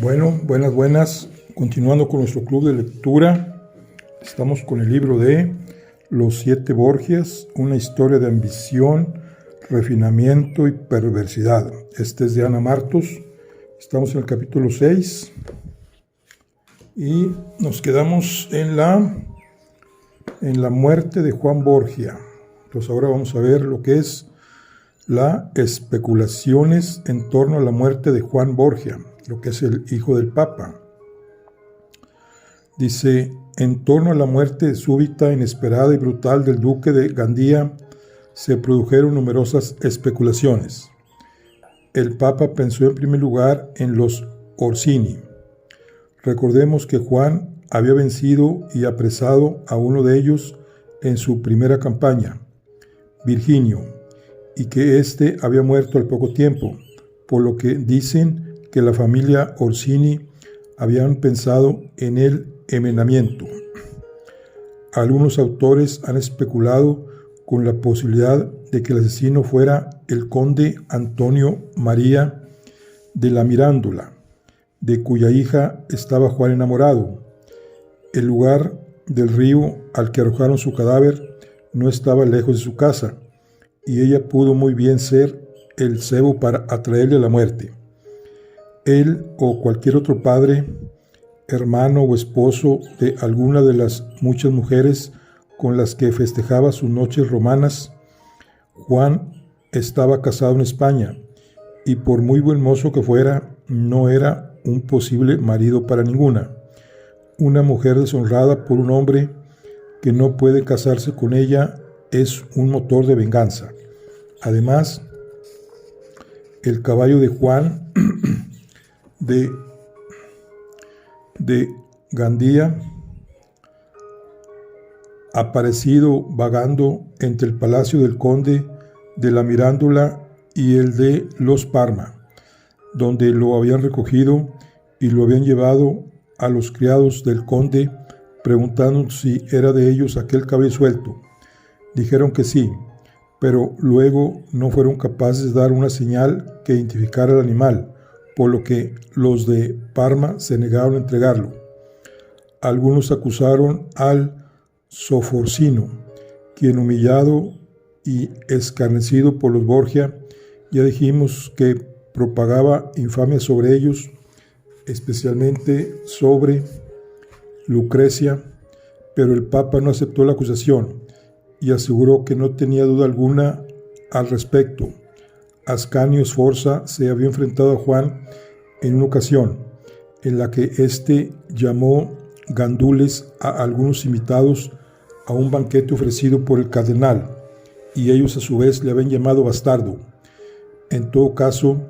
Bueno, buenas. Continuando con nuestro club de lectura, estamos con el libro de Los Siete Borgias, una historia de ambición, refinamiento y perversidad. Este es de Ana Martos. Estamos en el capítulo 6 y nos quedamos en la muerte de Juan Borgia. Entonces ahora vamos a ver lo que es las especulaciones en torno a la muerte de Juan Borgia, lo que es el hijo del Papa. Dice: en torno a la muerte súbita, inesperada y brutal del duque de Gandía se produjeron numerosas especulaciones. El Papa pensó en primer lugar en los Orsini. Recordemos que Juan había vencido y apresado a uno de ellos en su primera campaña, Virginio, y que éste había muerto al poco tiempo, por lo que dicen que la familia Orsini habían pensado en el envenenamiento. Algunos autores han especulado con la posibilidad de que el asesino fuera el conde Antonio María de la Mirandola, de cuya hija estaba Juan enamorado. El lugar del río al que arrojaron su cadáver no estaba lejos de su casa, y ella pudo muy bien ser el cebo para atraerle a la muerte. Él o cualquier otro padre, hermano o esposo de alguna de las muchas mujeres con las que festejaba sus noches romanas. Juan estaba casado en España, y por muy buen mozo que fuera, no era un posible marido para ninguna. Una mujer deshonrada por un hombre que no puede casarse con ella es un motor de venganza. Además, el caballo de Juan de Gandía, aparecido vagando entre el palacio del conde de la Mirandola y el de los Parma, donde lo habían recogido y lo habían llevado a los criados del conde, preguntando si era de ellos aquel caballo suelto. Dijeron que sí, pero luego no fueron capaces de dar una señal que identificara al animal, por lo que los de Parma se negaron a entregarlo. Algunos acusaron al Soforcino, quien, humillado y escarnecido por los Borgia, ya dijimos que propagaba infamia sobre ellos, especialmente sobre Lucrecia, pero el Papa no aceptó la acusación y aseguró que no tenía duda alguna al respecto. Ascanio Sforza se había enfrentado a Juan en una ocasión en la que éste llamó gandules a algunos invitados a un banquete ofrecido por el cardenal, y ellos a su vez le habían llamado bastardo. En todo caso,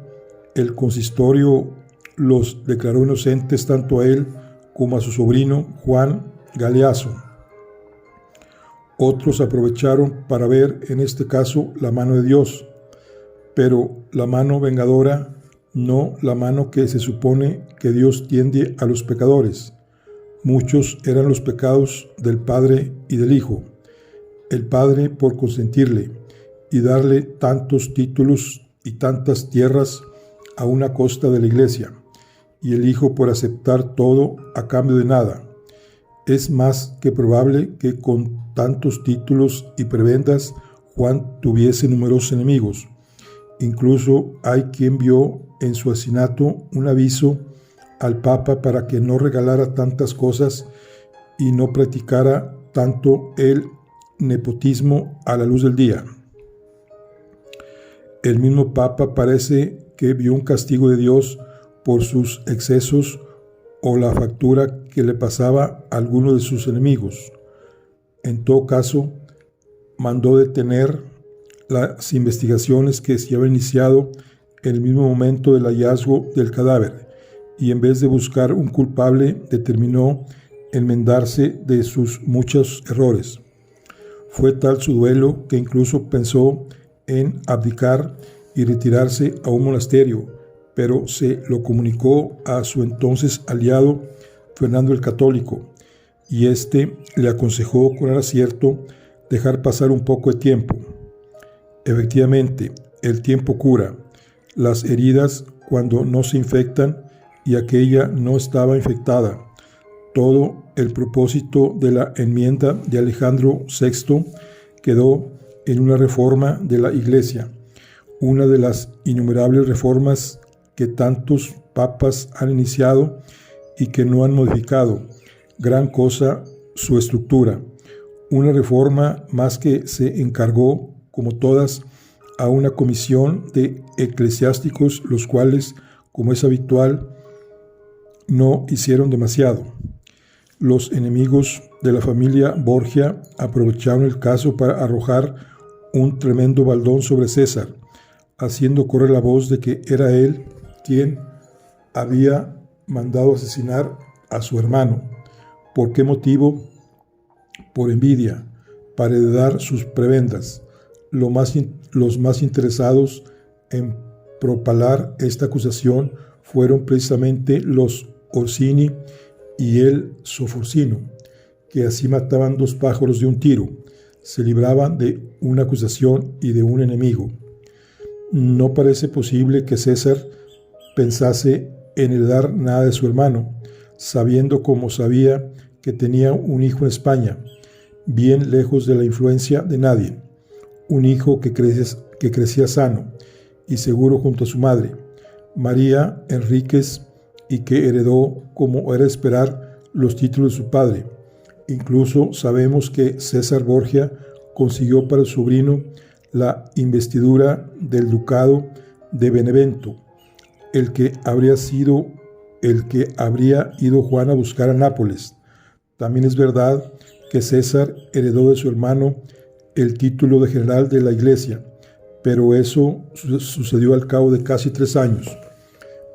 el consistorio los declaró inocentes tanto a él como a su sobrino Juan Galeazo. Otros aprovecharon para ver en este caso la mano de Dios, pero la mano vengadora, no la mano que se supone que Dios tiende a los pecadores. Muchos eran los pecados del Padre y del Hijo. El Padre por consentirle y darle tantos títulos y tantas tierras a una costa de la Iglesia, y el Hijo por aceptar todo a cambio de nada. Es más que probable que con tantos títulos y prebendas Juan tuviese numerosos enemigos. Incluso hay quien vio en su asesinato un aviso al Papa para que no regalara tantas cosas y no practicara tanto el nepotismo a la luz del día. El mismo Papa parece que vio un castigo de Dios por sus excesos o la factura que le pasaba a alguno de sus enemigos. En todo caso, mandó detener las investigaciones que se habían iniciado en el mismo momento del hallazgo del cadáver, y en vez de buscar un culpable, determinó enmendarse de sus muchos errores. Fue tal su duelo que incluso pensó en abdicar y retirarse a un monasterio, pero se lo comunicó a su entonces aliado Fernando el Católico, y éste le aconsejó con acierto dejar pasar un poco de tiempo. Efectivamente, el tiempo cura. Las heridas, cuando no se infectan, y aquella no estaba infectada. Todo el propósito de la enmienda de Alejandro VI quedó en una reforma de la Iglesia, una de las innumerables reformas que tantos papas han iniciado y que no han modificado gran cosa su estructura. Una reforma más que se encargó, como todas, a una comisión de eclesiásticos, los cuales, como es habitual, no hicieron demasiado. Los enemigos de la familia Borgia aprovecharon el caso para arrojar un tremendo baldón sobre César, haciendo correr la voz de que era él quien había mandado asesinar a su hermano. ¿Por qué motivo? Por envidia, para heredar sus prebendas. Los más interesados en propalar esta acusación fueron precisamente los Orsini y el Sforcino, que así mataban dos pájaros de un tiro, se libraban de una acusación y de un enemigo. No parece posible que César pensase en heredar nada de su hermano, sabiendo como sabía que tenía un hijo en España, bien lejos de la influencia de nadie, un hijo que crecía sano y seguro junto a su madre, María Enríquez, y que heredó, como era de esperar, los títulos de su padre. Incluso sabemos que César Borgia consiguió para su sobrino la investidura del ducado de Benevento, el que habría ido Juan a buscar a Nápoles. También es verdad que César heredó de su hermano el título de general de la Iglesia, pero eso sucedió al cabo de casi 3 años.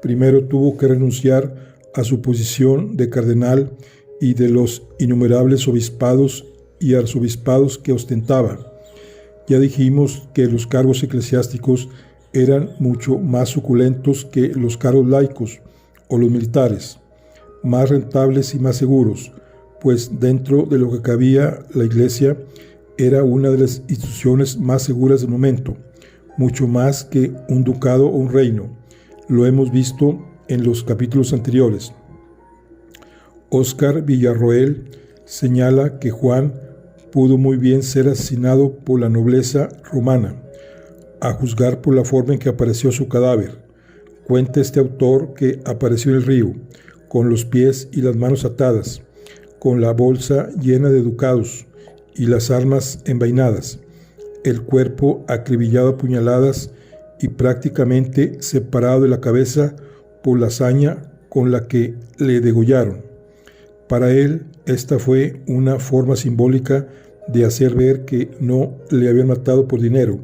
Primero tuvo que renunciar a su posición de cardenal y de los innumerables obispados y arzobispados que ostentaba. Ya dijimos que los cargos eclesiásticos eran mucho más suculentos que los cargos laicos o los militares, más rentables y más seguros, pues dentro de lo que cabía la Iglesia era una de las instituciones más seguras del momento, mucho más que un ducado o un reino. Lo hemos visto en los capítulos anteriores. Óscar Villarroel señala que Juan pudo muy bien ser asesinado por la nobleza romana, a juzgar por la forma en que apareció su cadáver. Cuenta este autor que apareció en el río, con los pies y las manos atadas, con la bolsa llena de ducados y las armas envainadas, el cuerpo acribillado a puñaladas y prácticamente separado de la cabeza por la hazaña con la que le degollaron. Para él, esta fue una forma simbólica de hacer ver que no le habían matado por dinero,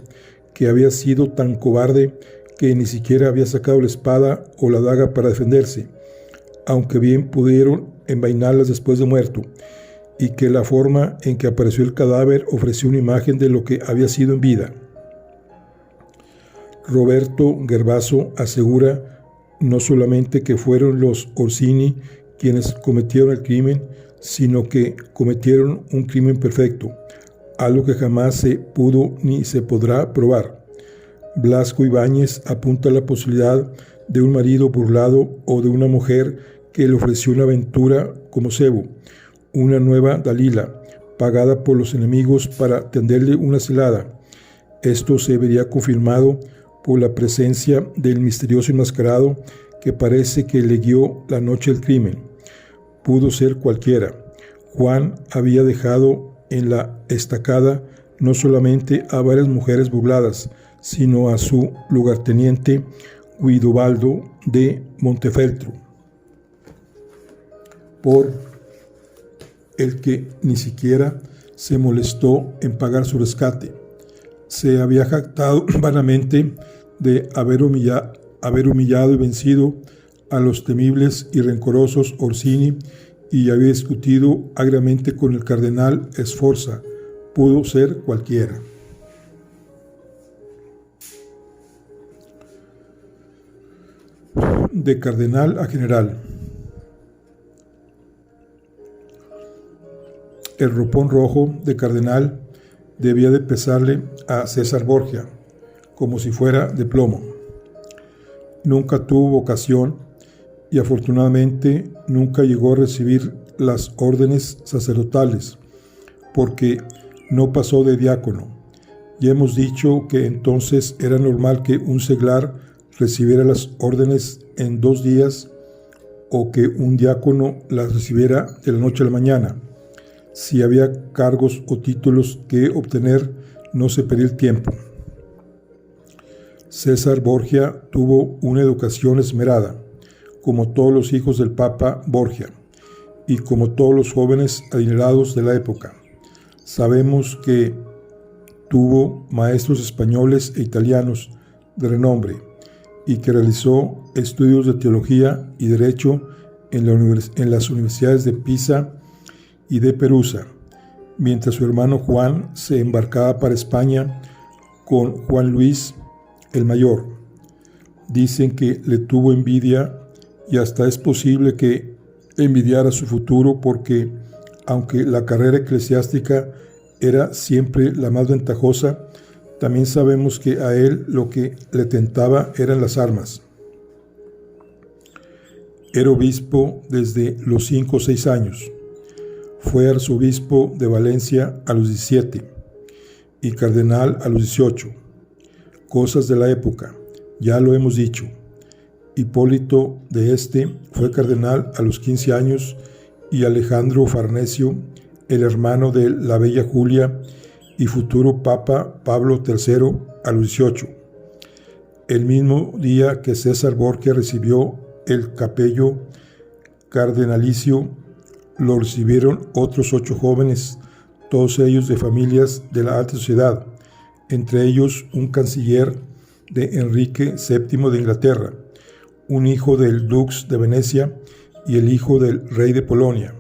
que había sido tan cobarde que ni siquiera había sacado la espada o la daga para defenderse, aunque bien pudieron envainarlas después de muerto, y que la forma en que apareció el cadáver ofreció una imagen de lo que había sido en vida. Roberto Gervaso asegura no solamente que fueron los Orsini quienes cometieron el crimen, sino que cometieron un crimen perfecto, algo que jamás se pudo ni se podrá probar. Blasco Ibáñez apunta a la posibilidad de un marido burlado o de una mujer que le ofreció una aventura como cebo, una nueva Dalila, pagada por los enemigos para tenderle una celada. Esto se vería confirmado por la presencia del misterioso enmascarado que parece que le guió la noche del crimen. Pudo ser cualquiera. Juan había dejado en la estacada no solamente a varias mujeres burladas, sino a su lugarteniente Guidobaldo de Montefeltro, por el que ni siquiera se molestó en pagar su rescate. Se había jactado vanamente de haber humillado y vencido a los temibles y rencorosos Orsini y había discutido agriamente con el cardenal Sforza. Pudo ser cualquiera. De cardenal a general. El ropón rojo de cardenal debía de pesarle a César Borgia como si fuera de plomo. Nunca tuvo vocación y afortunadamente nunca llegó a recibir las órdenes sacerdotales, porque no pasó de diácono. Ya hemos dicho que entonces era normal que un seglar recibiera las órdenes en 2 días o que un diácono las recibiera de la noche a la mañana. Si había cargos o títulos que obtener, no se perdía el tiempo. César Borgia tuvo una educación esmerada, como todos los hijos del Papa Borgia, y como todos los jóvenes adinerados de la época. Sabemos que tuvo maestros españoles e italianos de renombre, y que realizó estudios de teología y derecho en las universidades de Pisa y de Perusa, mientras su hermano Juan se embarcaba para España con Juan Luis el Mayor. Dicen que le tuvo envidia y hasta es posible que envidiara su futuro porque, aunque la carrera eclesiástica era siempre la más ventajosa, también sabemos que a él lo que le tentaba eran las armas. Era obispo desde los 5 o 6 años. Fue arzobispo de Valencia a los 17 y cardenal a los 18. Cosas de la época, ya lo hemos dicho. Hipólito de Este fue cardenal a los 15 años y Alejandro Farnesio, el hermano de la bella Julia y futuro Papa Pablo III, a los 18. El mismo día que César Borgia recibió el capello cardenalicio, lo recibieron otros 8 jóvenes, todos ellos de familias de la alta sociedad, entre ellos un canciller de Enrique VII de Inglaterra, un hijo del dux de Venecia y el hijo del rey de Polonia.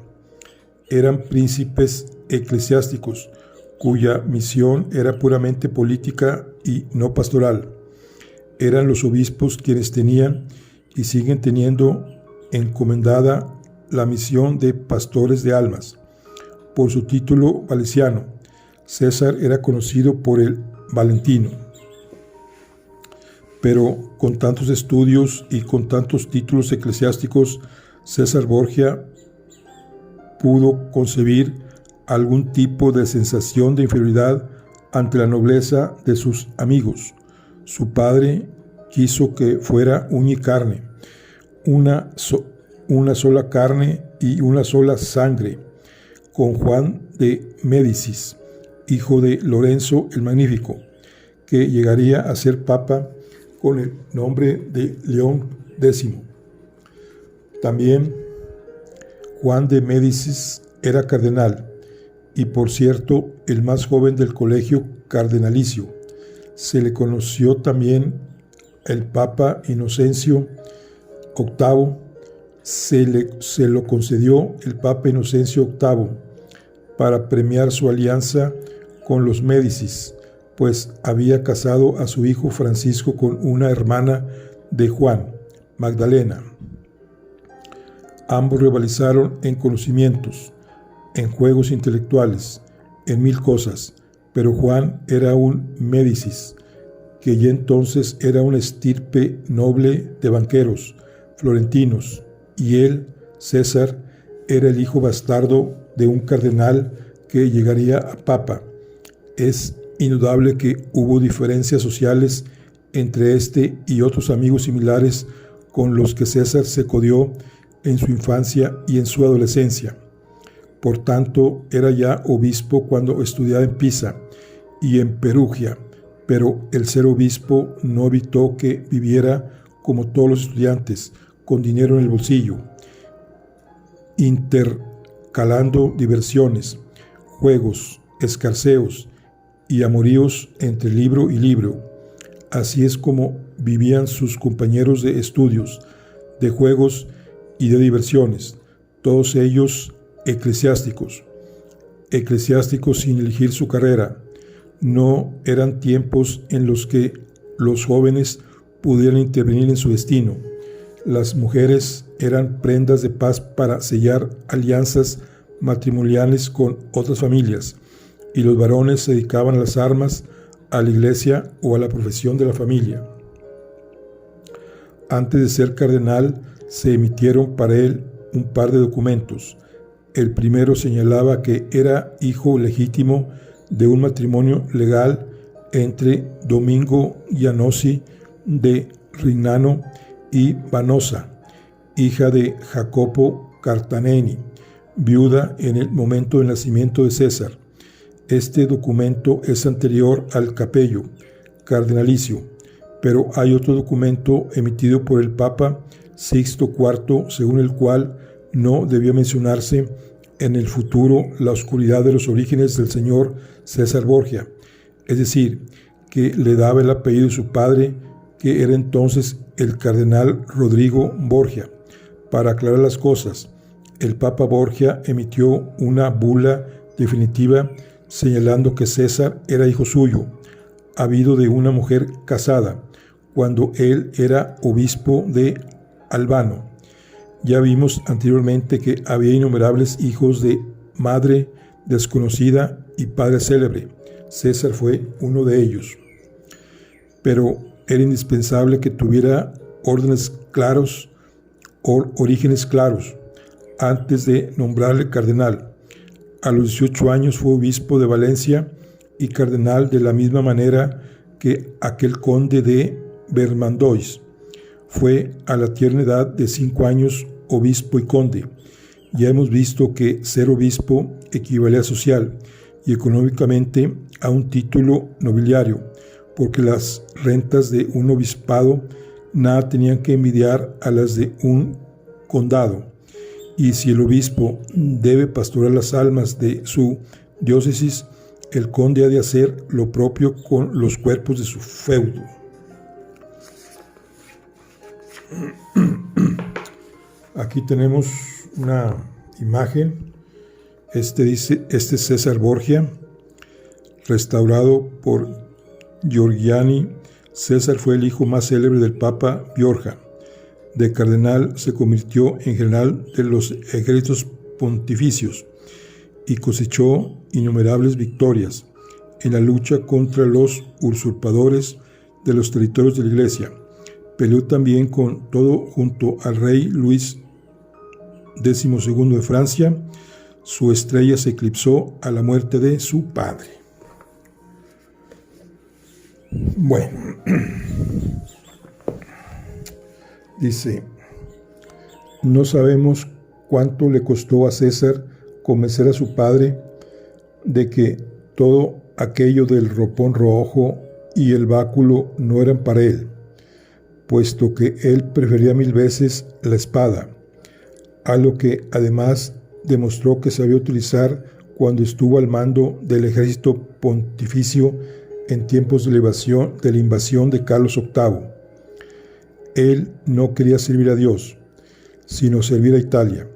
Eran príncipes eclesiásticos, cuya misión era puramente política y no pastoral. Eran los obispos quienes tenían y siguen teniendo encomendada la misión de pastores de almas. Por su título valesiano, César era conocido por el Valentino. Pero con tantos estudios y con tantos títulos eclesiásticos, César Borgia pudo concebir algún tipo de sensación de inferioridad ante la nobleza de sus amigos. Su padre quiso que fuera uña y carne, una sola carne y una sola sangre, con Juan de Médicis, hijo de Lorenzo el Magnífico, que llegaría a ser papa con el nombre de León X. También Juan de Médicis era cardenal y, por cierto, el más joven del colegio cardenalicio. Se le conoció también el Papa Inocencio VIII, se lo concedió el Papa Inocencio VIII para premiar su alianza con los Médicis, pues había casado a su hijo Francisco con una hermana de Juan, Magdalena. Ambos rivalizaron en conocimientos, en juegos intelectuales, en 1000 cosas, pero Juan era un Médicis, que ya entonces era una estirpe noble de banqueros florentinos, y él, César, era el hijo bastardo de un cardenal que llegaría a papa. Es indudable que hubo diferencias sociales entre este y otros amigos similares con los que César se codió en su infancia y en su adolescencia. Por tanto, era ya obispo cuando estudiaba en Pisa y en Perugia, pero el ser obispo no evitó que viviera como todos los estudiantes, con dinero en el bolsillo, intercalando diversiones, juegos, escarceos y amoríos entre libro y libro. Así es como vivían sus compañeros de estudios, de juegos y de diversiones, todos ellos eclesiásticos sin elegir su carrera. No eran tiempos en los que los jóvenes pudieran intervenir en su destino. Las mujeres eran prendas de paz para sellar alianzas matrimoniales con otras familias, y los varones se dedicaban a las armas, a la iglesia o a la profesión de la familia. Antes de ser cardenal, se emitieron para él un par de documentos. El primero señalaba que era hijo legítimo de un matrimonio legal entre Domingo Gianossi de Rignano y Vanosa, hija de Jacopo Cartaneni, viuda en el momento del nacimiento de César. Este documento es anterior al capello cardenalicio, pero hay otro documento emitido por el Papa Sixto IV, según el cual no debía mencionarse en el futuro la oscuridad de los orígenes del señor César Borgia, es decir, que le daba el apellido de su padre, que era entonces el cardenal Rodrigo Borgia. Para aclarar las cosas, el Papa Borgia emitió una bula definitiva señalando que César era hijo suyo, habido de una mujer casada, cuando él era obispo de Albano. Ya vimos anteriormente que había innumerables hijos de madre desconocida y padre célebre. César fue uno de ellos. Pero era indispensable que tuviera órdenes claros o orígenes claros antes de nombrarle cardenal. A los 18 años fue obispo de Valencia y cardenal de la misma manera que aquel conde de Vermandois. Fue a la tierna edad de 5 años obispo y conde. Ya hemos visto que ser obispo equivale a social y económicamente a un título nobiliario, porque las rentas de un obispado nada tenían que envidiar a las de un condado. Y si el obispo debe pastorear las almas de su diócesis, el conde ha de hacer lo propio con los cuerpos de su feudo. Aquí tenemos una imagen. Este es César Borgia, restaurado por Giorgiani. César fue el hijo más célebre del Papa Borgia. De cardenal se convirtió en general de los ejércitos pontificios y cosechó innumerables victorias en la lucha contra los usurpadores de los territorios de la Iglesia. Peleó también con todo junto al rey Luis XII de Francia. Su estrella se eclipsó a la muerte de su padre. Bueno, dice, no sabemos cuánto le costó a César convencer a su padre de que todo aquello del ropón rojo y el báculo no eran para él, puesto que él prefería 1000 veces la espada, a lo que además demostró que sabía utilizar cuando estuvo al mando del ejército pontificio en tiempos de la invasión de Carlos VIII. Él no quería servir a Dios, sino servir a Italia,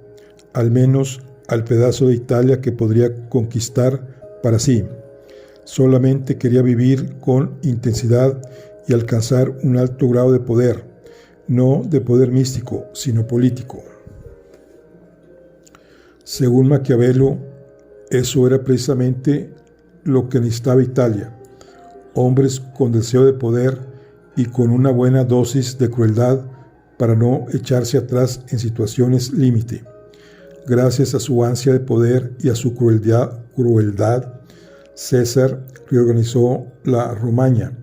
al menos al pedazo de Italia que podría conquistar para sí. Solamente quería vivir con intensidad y alcanzar un alto grado de poder, no de poder místico, sino político. Según Maquiavelo, eso era precisamente lo que necesitaba Italia: hombres con deseo de poder y con una buena dosis de crueldad para no echarse atrás en situaciones límite. Gracias a su ansia de poder y a su crueldad, César reorganizó la Romaña,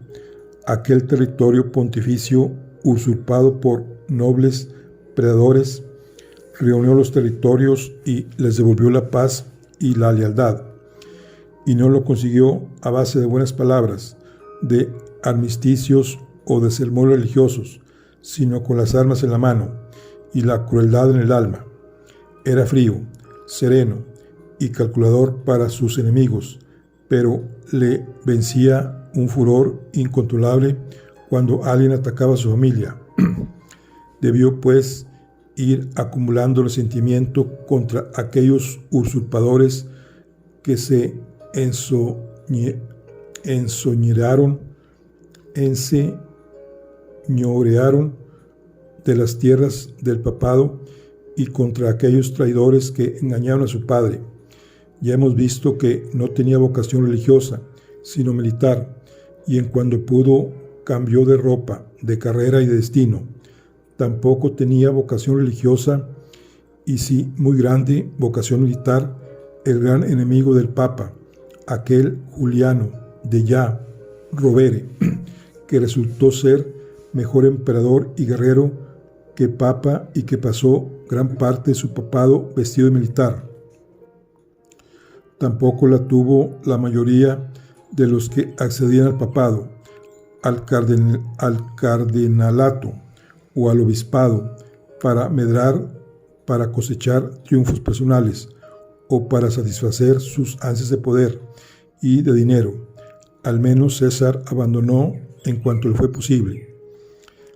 aquel territorio pontificio usurpado por nobles predadores. Reunió los territorios y les devolvió la paz y la lealtad. Y no lo consiguió a base de buenas palabras, de armisticios o de sermones religiosos, sino con las armas en la mano y la crueldad en el alma. Era frío, sereno y calculador para sus enemigos, pero le vencía un furor incontrolable cuando alguien atacaba a su familia. Debió, pues, ir acumulando resentimiento contra aquellos usurpadores que se enseñorearon de las tierras del papado y contra aquellos traidores que engañaron a su padre. Ya hemos visto que no tenía vocación religiosa, sino militar, y en cuanto pudo cambió de ropa, de carrera y de destino. Tampoco tenía vocación religiosa y sí muy grande vocación militar, el gran enemigo del Papa, aquel Juliano de Ya Rovere, que resultó ser mejor emperador y guerrero que Papa y que pasó gran parte de su papado vestido de militar. Tampoco la tuvo la mayoría de los que accedían al papado, al cardenalato o al obispado para medrar, para cosechar triunfos personales o para satisfacer sus ansias de poder y de dinero. Al menos César abandonó en cuanto le fue posible.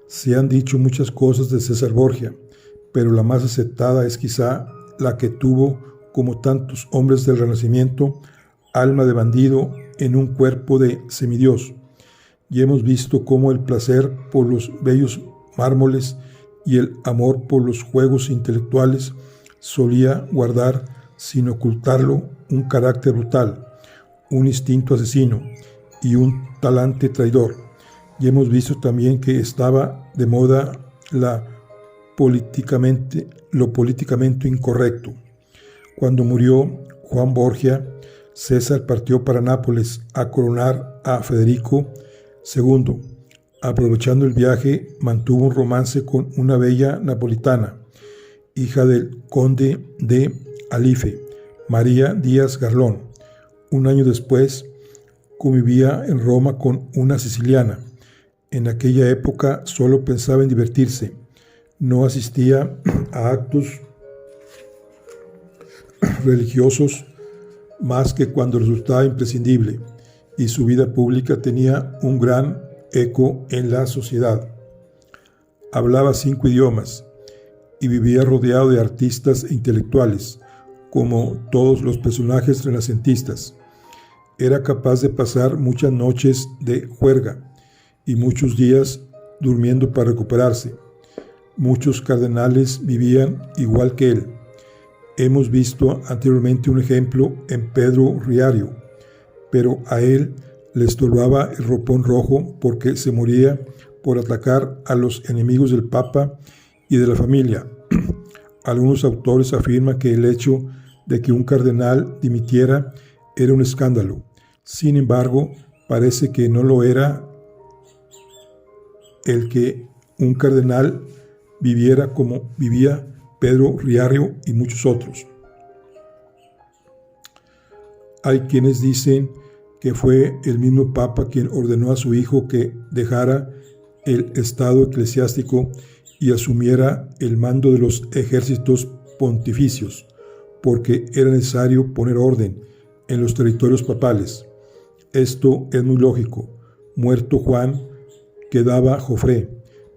Se han dicho muchas cosas de César Borgia, pero la más aceptada es quizá la que tuvo, como tantos hombres del Renacimiento, alma de bandido en un cuerpo de semidios. Y hemos visto cómo el placer por los bellos mármoles y el amor por los juegos intelectuales solía guardar, sin ocultarlo, un carácter brutal, un instinto asesino y un talante traidor. Y hemos visto también que estaba de moda lo políticamente incorrecto. Cuando murió Juan Borgia, César partió para Nápoles a coronar a Federico II. Aprovechando el viaje, mantuvo un romance con una bella napolitana, hija del conde de Alife, María Díaz Garlón. Un año después, convivía en Roma con una siciliana. En aquella época solo pensaba en divertirse. No asistía a actos religiosos más que cuando resultaba imprescindible, y su vida pública tenía un gran eco en la sociedad. Hablaba 5 idiomas y vivía rodeado de artistas e intelectuales, como todos los personajes renacentistas. Era capaz de pasar muchas noches de juerga y muchos días durmiendo para recuperarse. Muchos cardenales vivían igual que él. Hemos visto anteriormente un ejemplo en Pedro Riario, pero a él le estorbaba el ropón rojo porque se moría por atacar a los enemigos del Papa y de la familia. Algunos autores afirman que el hecho de que un cardenal dimitiera era un escándalo. Sin embargo, parece que no lo era el que un cardenal viviera como vivía Pedro Riario y muchos otros. Hay quienes dicen que fue el mismo Papa quien ordenó a su hijo que dejara el estado eclesiástico y asumiera el mando de los ejércitos pontificios, porque era necesario poner orden en los territorios papales. Esto es muy lógico. Muerto Juan, quedaba Jofré,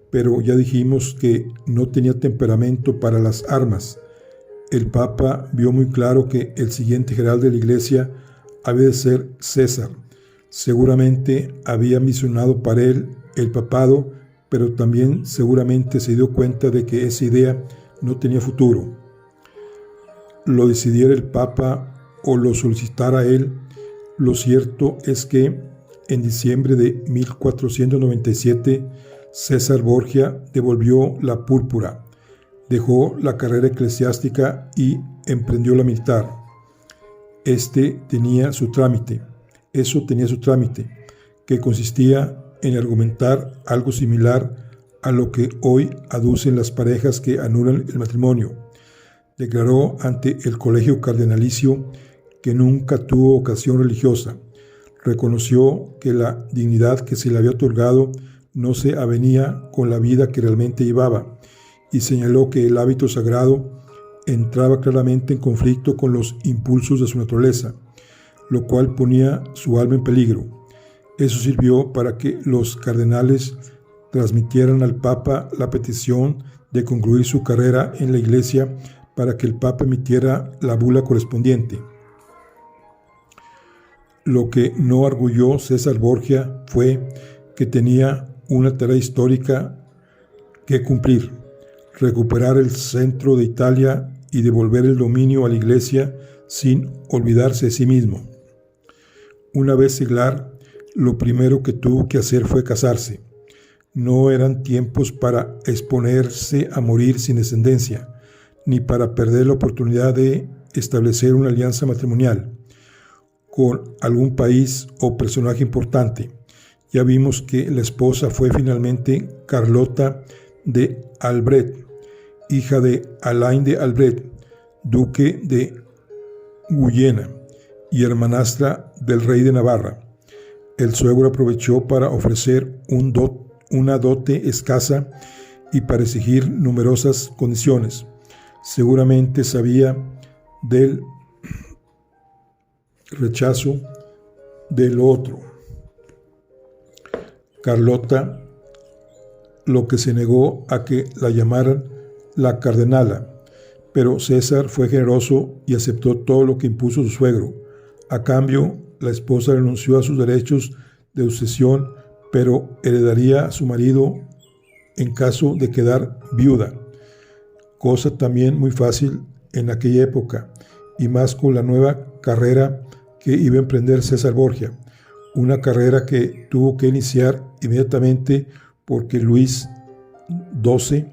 pero ya dijimos que no tenía temperamento para las armas. El Papa vio muy claro que el siguiente general de la Iglesia había de ser César. Seguramente había misionado para él el papado, pero también seguramente se dio cuenta de que esa idea no tenía futuro. Lo decidiera el Papa o lo solicitara él, lo cierto es que en diciembre de 1497 César Borgia devolvió la púrpura, dejó la carrera eclesiástica y emprendió la militar. Eso tenía su trámite, que consistía en argumentar algo similar a lo que hoy aducen las parejas que anulan el matrimonio. Declaró ante el colegio cardenalicio que nunca tuvo vocación religiosa. Reconoció que la dignidad que se le había otorgado no se avenía con la vida que realmente llevaba, y señaló que el hábito sagrado entraba claramente en conflicto con los impulsos de su naturaleza, lo cual ponía su alma en peligro. Eso sirvió para que los cardenales transmitieran al Papa la petición de concluir su carrera en la Iglesia para que el Papa emitiera la bula correspondiente. Lo que no arguyó César Borgia fue que tenía una tarea histórica que cumplir: recuperar el centro de Italia y devolver el dominio a la Iglesia sin olvidarse de sí mismo. Una vez seglar, lo primero que tuvo que hacer fue casarse. No eran tiempos para exponerse a morir sin descendencia, ni para perder la oportunidad de establecer una alianza matrimonial con algún país o personaje importante. Ya vimos que la esposa fue finalmente Carlota de Albret, hija de Alain de Albret, duque de Guyena y hermanastra del rey de Navarra. El suegro aprovechó para ofrecer una dote escasa y para exigir numerosas condiciones. Seguramente sabía del rechazo del otro. Carlota lo que se negó a que la llamaran la cardenala, pero César fue generoso y aceptó todo lo que impuso su suegro. A cambio, la esposa renunció a sus derechos de sucesión, pero heredaría a su marido en caso de quedar viuda, cosa también muy fácil en aquella época, y más con la nueva carrera que iba a emprender César Borgia, una carrera que tuvo que iniciar inmediatamente porque Luis XII,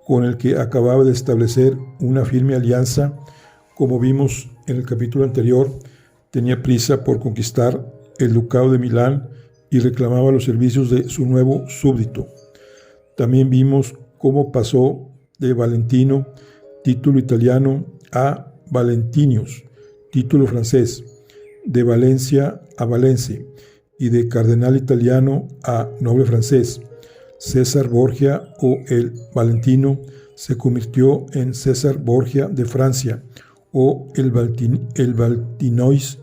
con el que acababa de establecer una firme alianza, como vimos en el capítulo anterior, tenía prisa por conquistar el ducado de Milán y reclamaba los servicios de su nuevo súbdito. También vimos cómo pasó de Valentino, título italiano, a Valentinius, título francés, de Valencia a Valence y de cardenal italiano a noble francés. César Borgia o el Valentino se convirtió en César Borgia de Francia o el Valentinois.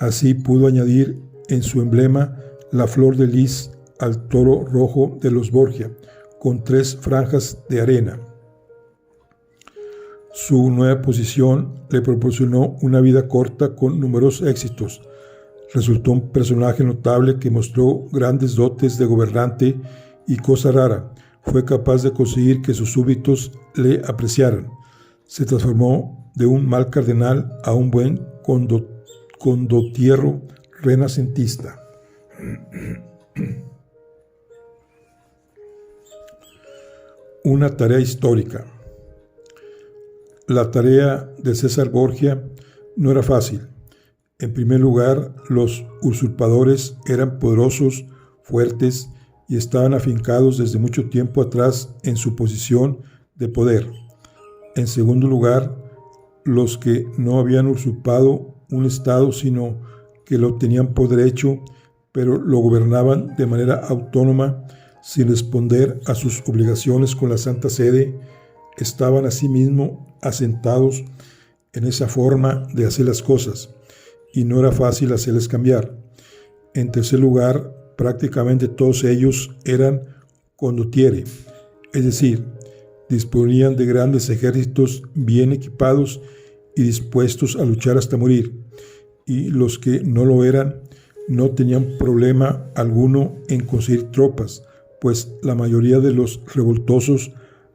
Así pudo añadir en su emblema la flor de lis al toro rojo de los Borgia, con 3 franjas de arena. Su nueva posición le proporcionó una vida corta con numerosos éxitos. Resultó un personaje notable que mostró grandes dotes de gobernante y, cosa rara, fue capaz de conseguir que sus súbditos le apreciaran. Se transformó de un mal cardenal a un buen condottiero renacentista. Una tarea histórica. La tarea de César Borgia no era fácil. En primer lugar, los usurpadores eran poderosos, fuertes y estaban afincados desde mucho tiempo atrás en su posición de poder. En segundo lugar, los que no habían usurpado un estado, sino que lo tenían por derecho, pero lo gobernaban de manera autónoma, sin responder a sus obligaciones con la Santa Sede, estaban asimismo asentados en esa forma de hacer las cosas, y no era fácil hacerles cambiar. En tercer lugar, prácticamente todos ellos eran condottieri, es decir, disponían de grandes ejércitos bien equipados y dispuestos a luchar hasta morir, y los que no lo eran no tenían problema alguno en conseguir tropas, pues la mayoría de los revoltosos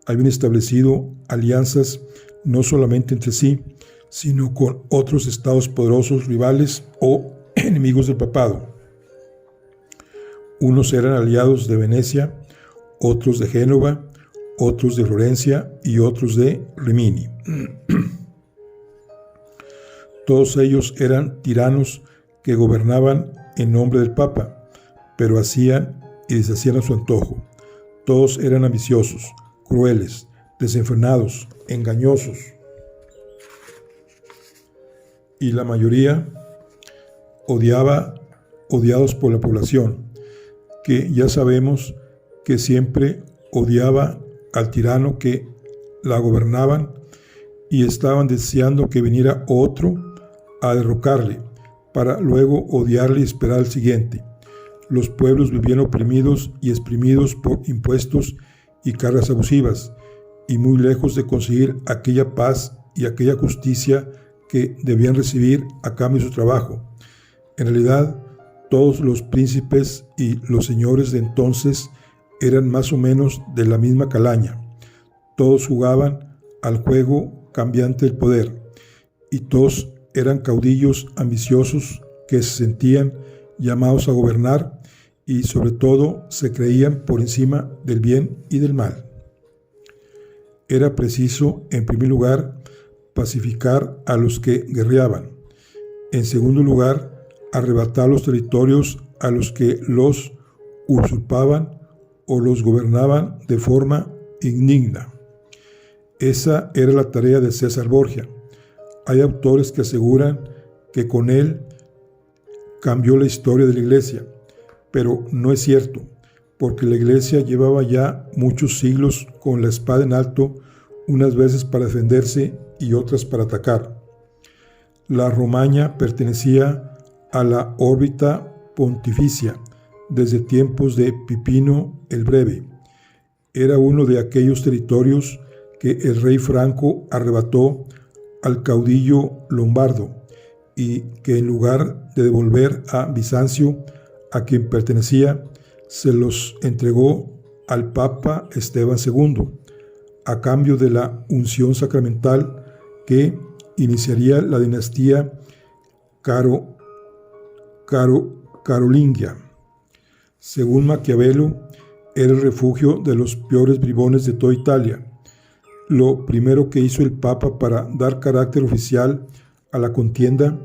habían establecido alianzas no solamente entre sí, sino con otros estados poderosos rivales o enemigos del papado. Unos eran aliados de Venecia, otros de Génova, otros de Florencia y otros de Rimini. Todos ellos eran tiranos que gobernaban en nombre del Papa, pero hacían y deshacían a su antojo. Todos eran ambiciosos, crueles, desenfrenados, engañosos. Y la mayoría odiados por la población, que ya sabemos que siempre odiaba al tirano que la gobernaban y estaban deseando que viniera otro a derrocarle, para luego odiarle y esperar al siguiente. Los pueblos vivían oprimidos y exprimidos por impuestos y cargas abusivas, y muy lejos de conseguir aquella paz y aquella justicia que debían recibir a cambio de su trabajo. En realidad, todos los príncipes y los señores de entonces eran más o menos de la misma calaña. Todos jugaban al juego cambiante del poder, y todos eran caudillos ambiciosos que se sentían llamados a gobernar y sobre todo se creían por encima del bien y del mal. Era preciso, en primer lugar, pacificar a los que guerreaban. En segundo lugar, arrebatar los territorios a los que los usurpaban o los gobernaban de forma indigna. Esa era la tarea de César Borgia. Hay autores que aseguran que con él cambió la historia de la Iglesia, pero no es cierto, porque la Iglesia llevaba ya muchos siglos con la espada en alto, unas veces para defenderse y otras para atacar. La Romaña pertenecía a la órbita pontificia desde tiempos de Pipino el Breve. Era uno de aquellos territorios que el rey Franco arrebató al caudillo lombardo y que en lugar de devolver a Bizancio, a quien pertenecía, se los entregó al Papa Esteban II, a cambio de la unción sacramental que iniciaría la dinastía carolingia. Según Maquiavelo, era el refugio de los peores bribones de toda Italia. Lo primero que hizo el Papa para dar carácter oficial a la contienda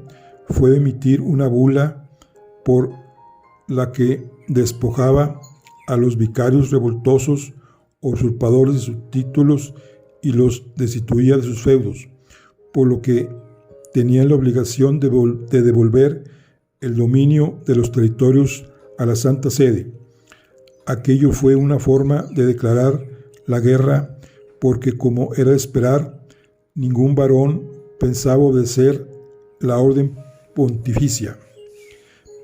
fue emitir una bula por la que despojaba a los vicarios revoltosos, usurpadores de sus títulos y los destituía de sus feudos, por lo que tenían la obligación de devolver el dominio de los territorios a la Santa Sede. Aquello fue una forma de declarar la guerra porque, como era de esperar, ningún varón pensaba obedecer la orden pontificia.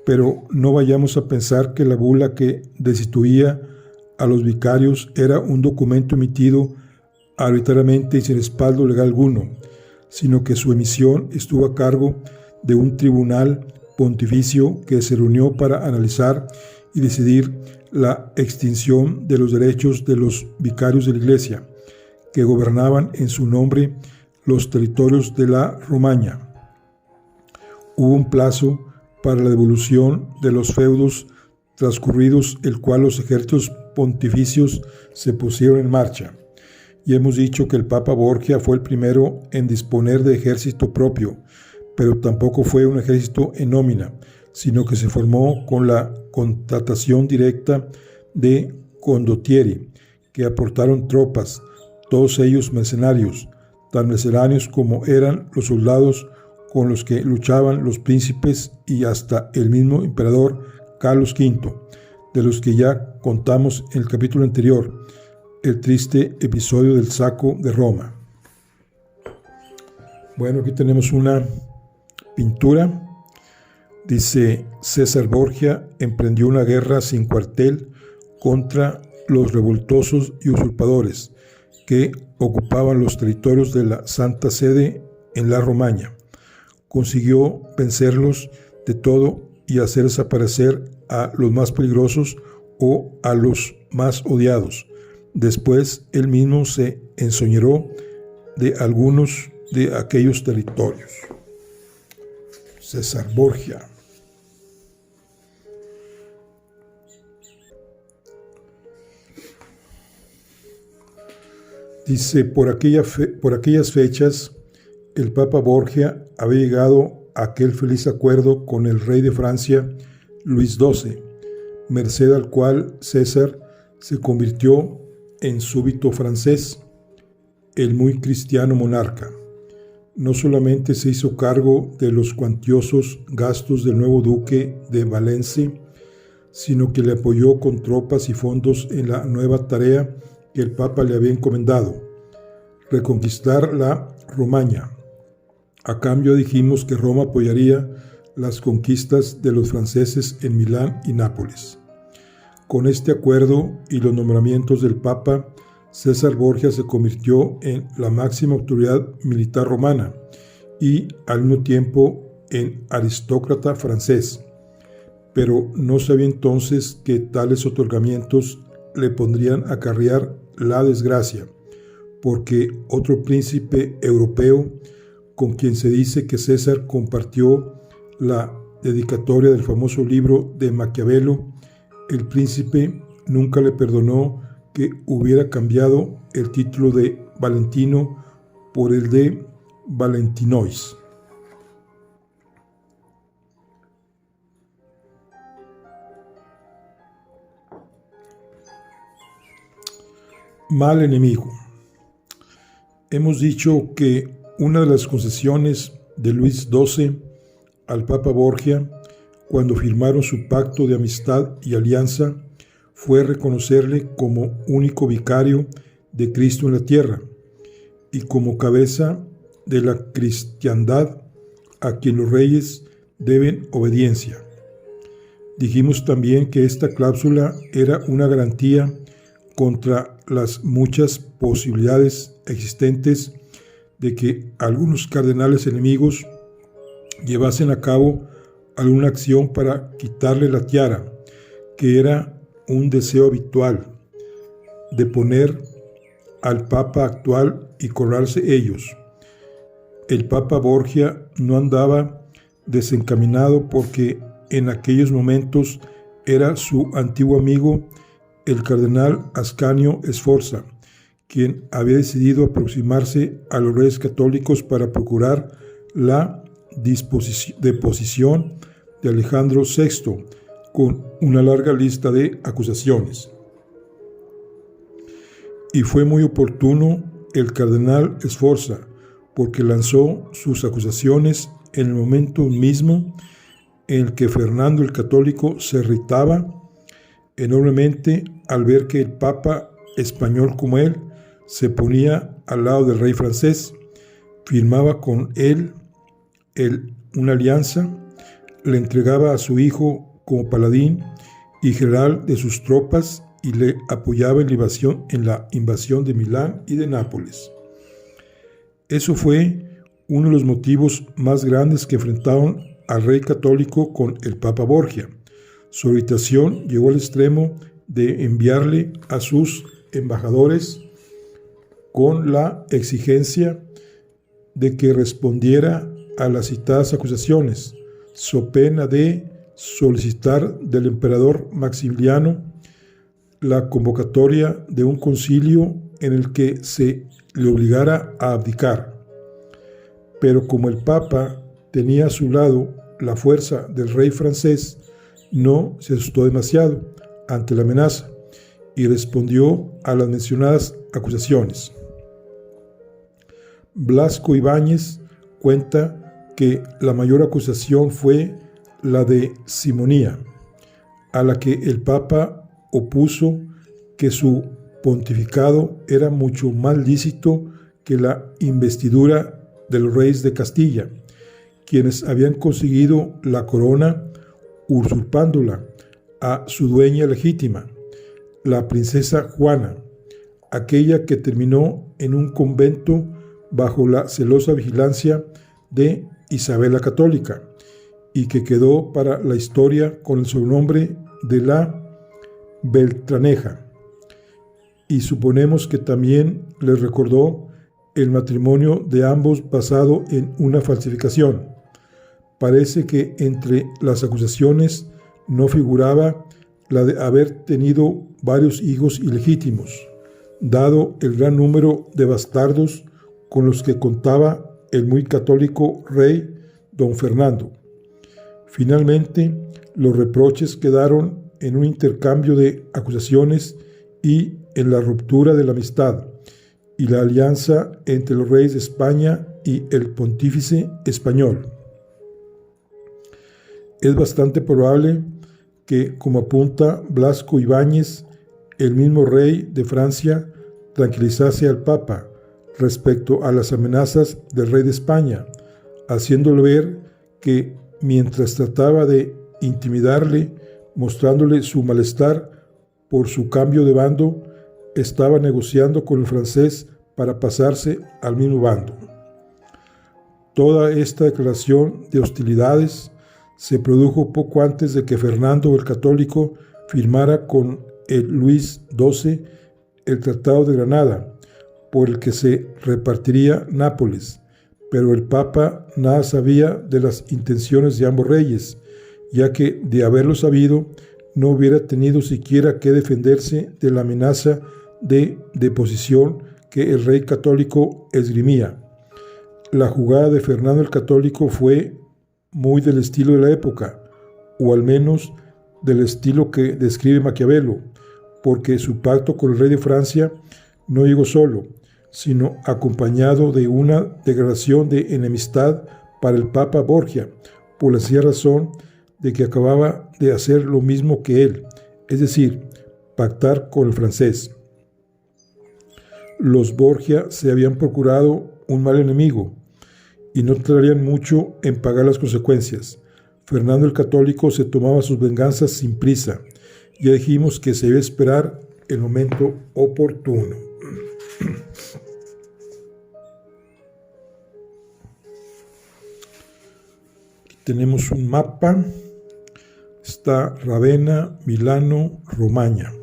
Pero no vayamos a pensar que la bula que destituía a los vicarios era un documento emitido arbitrariamente y sin respaldo legal alguno, sino que su emisión estuvo a cargo de un tribunal pontificio que se reunió para analizar y decidir la extinción de los derechos de los vicarios de la Iglesia, que gobernaban en su nombre los territorios de la Romaña. Hubo un plazo para la devolución de los feudos transcurridos, el cual los ejércitos pontificios se pusieron en marcha. Y hemos dicho que el Papa Borgia fue el primero en disponer de ejército propio, pero tampoco fue un ejército en nómina, sino que se formó con la contratación directa de condottieri, que aportaron tropas, todos ellos mercenarios, tan mercenarios como eran los soldados con los que luchaban los príncipes y hasta el mismo emperador Carlos V, de los que ya contamos en el capítulo anterior, el triste episodio del saco de Roma. Bueno, aquí tenemos una pintura. Dice: César Borgia emprendió una guerra sin cuartel contra los revoltosos y usurpadores que ocupaban los territorios de la Santa Sede en la Romaña. Consiguió vencerlos de todo y hacer desaparecer a los más peligrosos o a los más odiados. Después él mismo se enseñoreó de algunos de aquellos territorios. César Borgia. Dice: por aquellas fechas, el Papa Borgia había llegado a aquel feliz acuerdo con el rey de Francia, Luis XII, merced al cual César se convirtió en súbdito francés, el muy cristiano monarca. No solamente se hizo cargo de los cuantiosos gastos del nuevo duque de Valencia, sino que le apoyó con tropas y fondos en la nueva tarea que el Papa le había encomendado: reconquistar la Romaña. A cambio dijimos que Roma apoyaría las conquistas de los franceses en Milán y Nápoles. Con este acuerdo y los nombramientos del Papa, César Borgia se convirtió en la máxima autoridad militar romana y al mismo tiempo en aristócrata francés. Pero no sabía entonces que tales otorgamientos le pondrían a acarrear la desgracia, porque otro príncipe europeo, con quien se dice que César compartió la dedicatoria del famoso libro de Maquiavelo, el príncipe nunca le perdonó que hubiera cambiado el título de Valentino por el de Valentinois. Mal enemigo. Hemos dicho que una de las concesiones de Luis XII al Papa Borgia, cuando firmaron su pacto de amistad y alianza, fue reconocerle como único vicario de Cristo en la tierra y como cabeza de la cristiandad a quien los reyes deben obediencia. Dijimos también que esta cláusula era una garantía contra las muchas posibilidades existentes de que algunos cardenales enemigos llevasen a cabo alguna acción para quitarle la tiara, que era un deseo habitual de poner al Papa actual y coronarse ellos. El Papa Borgia no andaba desencaminado porque en aquellos momentos era su antiguo amigo el cardenal Ascanio Sforza, quien había decidido aproximarse a los reyes católicos para procurar la deposición de Alejandro VI, con una larga lista de acusaciones. Y fue muy oportuno el cardenal Sforza, porque lanzó sus acusaciones en el momento mismo en el que Fernando el Católico se irritaba enormemente al ver que el Papa español como él se ponía al lado del rey francés, firmaba con él una alianza, le entregaba a su hijo como paladín y general de sus tropas y le apoyaba en la invasión de Milán y de Nápoles. Eso fue uno de los motivos más grandes que enfrentaron al rey católico con el Papa Borgia. Su irritación llegó al extremo de enviarle a sus embajadores con la exigencia de que respondiera a las citadas acusaciones, so pena de solicitar del emperador Maximiliano la convocatoria de un concilio en el que se le obligara a abdicar. Pero como el Papa tenía a su lado la fuerza del rey francés, no se asustó demasiado ante la amenaza y respondió a las mencionadas acusaciones. Blasco Ibáñez cuenta que la mayor acusación fue la de simonía, a la que el Papa opuso que su pontificado era mucho más lícito que la investidura de los reyes de Castilla, quienes habían conseguido la corona usurpándola a su dueña legítima, la princesa Juana, aquella que terminó en un convento bajo la celosa vigilancia de Isabel la Católica y que quedó para la historia con el sobrenombre de la Beltraneja. Y suponemos que también les recordó el matrimonio de ambos basado en una falsificación. Parece que entre las acusaciones no figuraba la de haber tenido varios hijos ilegítimos, dado el gran número de bastardos con los que contaba el muy católico rey don Fernando. Finalmente, los reproches quedaron en un intercambio de acusaciones y en la ruptura de la amistad y la alianza entre los reyes de España y el pontífice español. Es bastante probable que, como apunta Blasco Ibáñez, el mismo rey de Francia tranquilizase al Papa respecto a las amenazas del rey de España, haciéndole ver que mientras trataba de intimidarle, mostrándole su malestar por su cambio de bando, estaba negociando con el francés para pasarse al mismo bando. Toda esta declaración de hostilidades se produjo poco antes de que Fernando el Católico firmara con el Luis XII el Tratado de Granada, por el que se repartiría Nápoles, pero el Papa nada sabía de las intenciones de ambos reyes, ya que de haberlo sabido no hubiera tenido siquiera que defenderse de la amenaza de deposición que el rey católico esgrimía. La jugada de Fernando el Católico fue muy del estilo de la época, o al menos del estilo que describe Maquiavelo, porque su pacto con el rey de Francia no llegó solo, sino acompañado de una declaración de enemistad para el Papa Borgia, por la sencilla razón de que acababa de hacer lo mismo que él, es decir, pactar con el francés. Los Borgia se habían procurado un mal enemigo y no tardarían mucho en pagar las consecuencias. Fernando el Católico se tomaba sus venganzas sin prisa. Ya dijimos que se debe esperar el momento oportuno. Aquí tenemos un mapa. Está Ravenna, Milano, Romaña.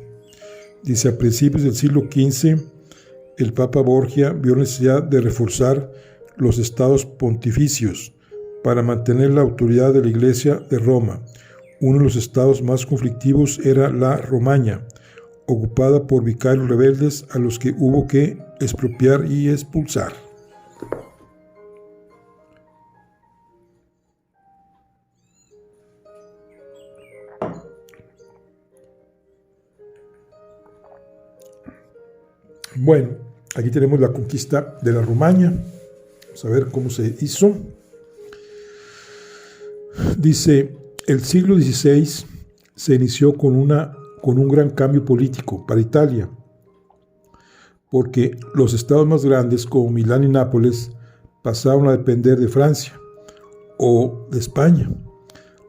Dice, a principios del siglo XV, el Papa Borgia vio necesidad de reforzar los estados pontificios para mantener la autoridad de la Iglesia de Roma. Uno de los estados más conflictivos era la Romaña, ocupada por vicarios rebeldes a los que hubo que expropiar y expulsar. Bueno, aquí tenemos la conquista de la Romaña. Vamos a ver cómo se hizo. Dice, el siglo XVI se inició con un gran cambio político para Italia, porque los estados más grandes como Milán y Nápoles pasaron a depender de Francia o de España.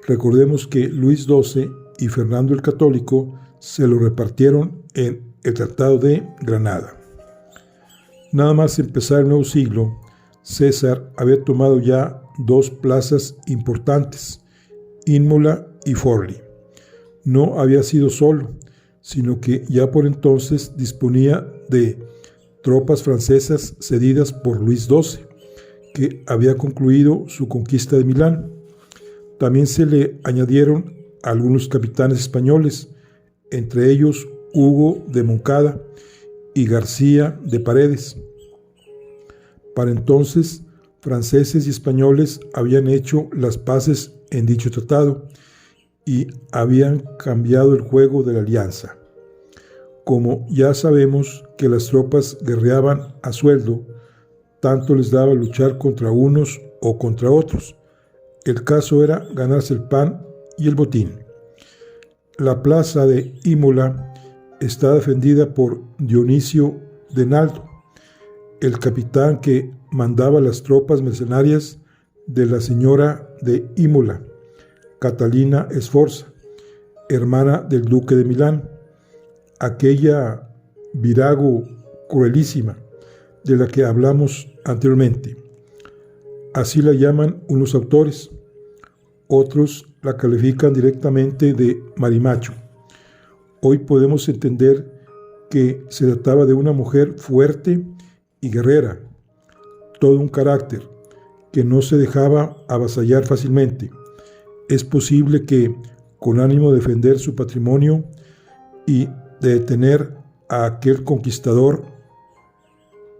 Recordemos que Luis XII y Fernando el Católico se lo repartieron en el Tratado de Granada. Nada más empezar el nuevo siglo, César había tomado ya dos plazas importantes, Imola y Forlì. No había sido solo, sino que ya por entonces disponía de tropas francesas cedidas por Luis XII, que había concluido su conquista de Milán. También se le añadieron algunos capitanes españoles, entre ellos Hugo de Moncada y García de Paredes. Para entonces, franceses y españoles habían hecho las paces en dicho tratado y habían cambiado el juego de la alianza. Como ya sabemos que las tropas guerreaban a sueldo, tanto les daba luchar contra unos o contra otros. El caso era ganarse el pan y el botín. La plaza de Imola está defendida por Dionisio de Naldo, el capitán que mandaba las tropas mercenarias de la señora de Imola, Catalina Sforza, hermana del duque de Milán, aquella virago cruelísima de la que hablamos anteriormente. Así la llaman unos autores, otros la califican directamente de marimacho. Hoy podemos entender que se trataba de una mujer fuerte y guerrera, todo un carácter, que no se dejaba avasallar fácilmente. Es posible que, con ánimo de defender su patrimonio y de detener a aquel conquistador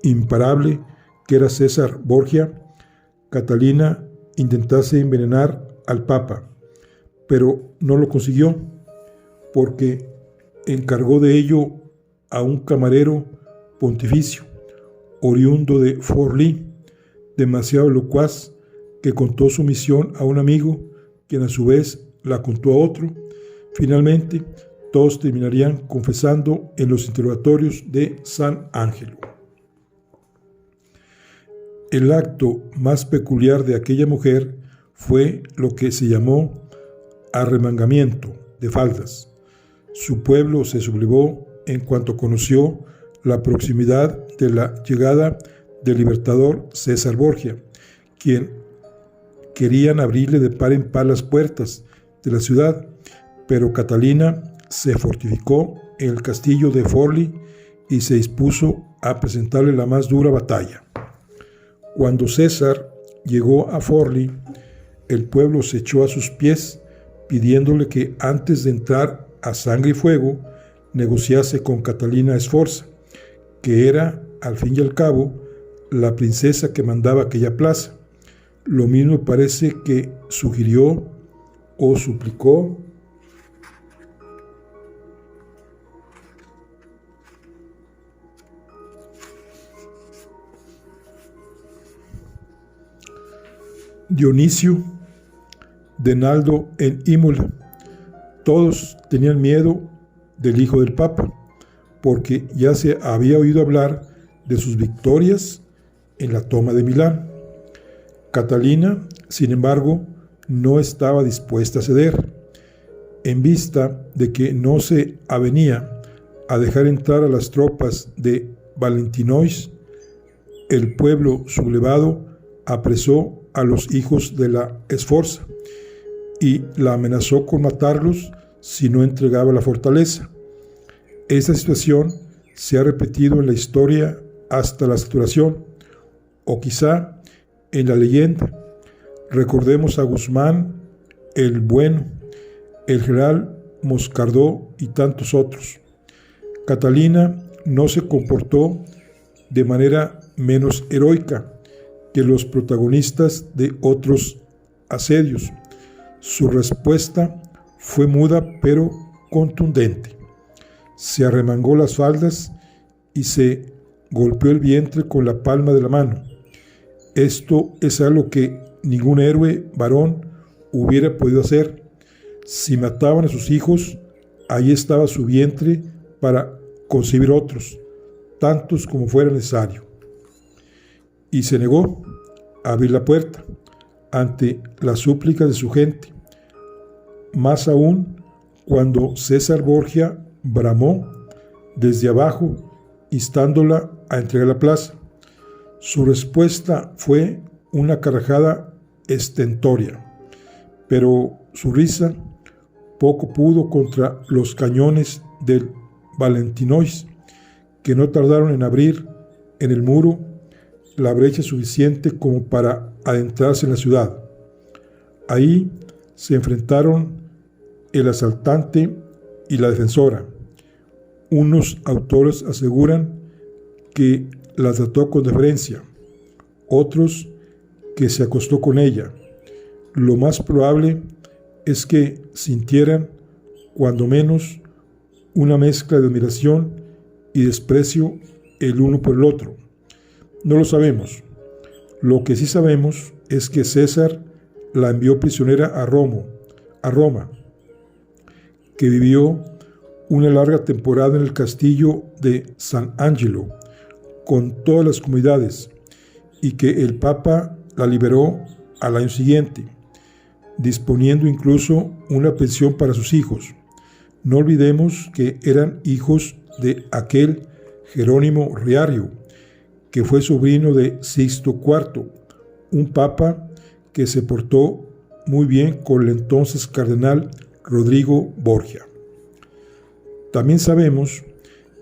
imparable que era César Borgia, Catalina intentase envenenar al Papa, pero no lo consiguió, porque encargó de ello a un camarero pontificio, oriundo de Forlì, demasiado locuaz, que contó su misión a un amigo, quien a su vez la contó a otro. Finalmente, todos terminarían confesando en los interrogatorios de San Ángelo. El acto más peculiar de aquella mujer fue lo que se llamó arremangamiento de faldas. Su pueblo se sublevó en cuanto conoció la proximidad de la llegada del libertador César Borgia, quien querían abrirle de par en par las puertas de la ciudad, pero Catalina se fortificó en el castillo de Forlì y se dispuso a presentarle la más dura batalla. Cuando César llegó a Forlì, el pueblo se echó a sus pies pidiéndole que antes de entrar a sangre y fuego negociase con Catalina Sforza, que era, al fin y al cabo, la princesa que mandaba aquella plaza. Lo mismo parece que sugirió o suplicó Dionisio de Naldo en Imola. Todos tenían miedo del hijo del Papa, porque ya se había oído hablar de sus victorias en la toma de Milán. Catalina, sin embargo, no estaba dispuesta a ceder. En vista de que no se avenía a dejar entrar a las tropas de Valentinois, el pueblo sublevado apresó a los hijos de la Sforza y la amenazó con matarlos si no entregaba la fortaleza. Esta situación se ha repetido en la historia hasta la saturación, o quizá en la leyenda. Recordemos a Guzmán el Bueno, el general Moscardó y tantos otros. Catalina no se comportó de manera menos heroica que los protagonistas de otros asedios. Su respuesta fue muda pero contundente. Se arremangó las faldas y se golpeó el vientre con la palma de la mano. Esto es algo que ningún héroe varón hubiera podido hacer. Si mataban a sus hijos, ahí estaba su vientre para concebir otros, tantos como fuera necesario. Y se negó a abrir la puerta ante las súplicas de su gente, más aún cuando César Borgia bramó desde abajo, instándola a entregar la plaza. Su respuesta fue una carcajada estentórea, pero su risa poco pudo contra los cañones del Valentinois, que no tardaron en abrir en el muro la brecha suficiente como para adentrarse en la ciudad. Ahí se enfrentaron el asaltante y la defensora. Unos autores aseguran que la trató con deferencia, otros que se acostó con ella. Lo más probable es que sintieran, cuando menos, una mezcla de admiración y desprecio el uno por el otro. No lo sabemos. Lo que sí sabemos es que César la envió prisionera a Roma, que vivió una larga temporada en el castillo de San Angelo, con todas las comodidades, y que el Papa la liberó al año siguiente, disponiendo incluso una pensión para sus hijos. No olvidemos que eran hijos de aquel Jerónimo Riario, que fue sobrino de Sixto IV, un papa que se portó muy bien con el entonces cardenal Rodrigo Borgia. También sabemos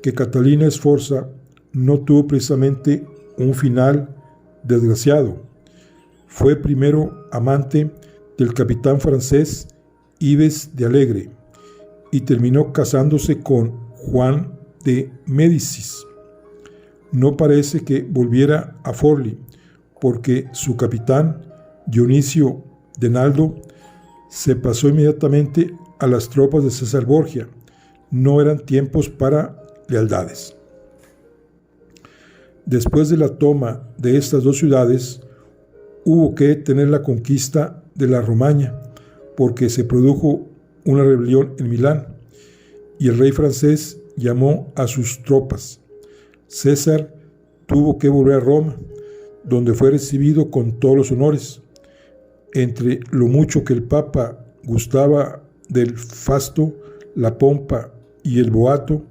que Catalina Sforza no tuvo precisamente un final desgraciado. Fue primero amante del capitán francés Yves de Alegre y terminó casándose con Juan de Médicis. No parece que volviera a Forlì, porque su capitán, Dionisio de Naldo, se pasó inmediatamente a las tropas de César Borgia. No eran tiempos para lealtades. Después de la toma de estas dos ciudades, hubo que tener la conquista de la Romaña, porque se produjo una rebelión en Milán, y el rey francés llamó a sus tropas. César tuvo que volver a Roma, donde fue recibido con todos los honores. Entre lo mucho que el Papa gustaba del fasto, la pompa y el boato,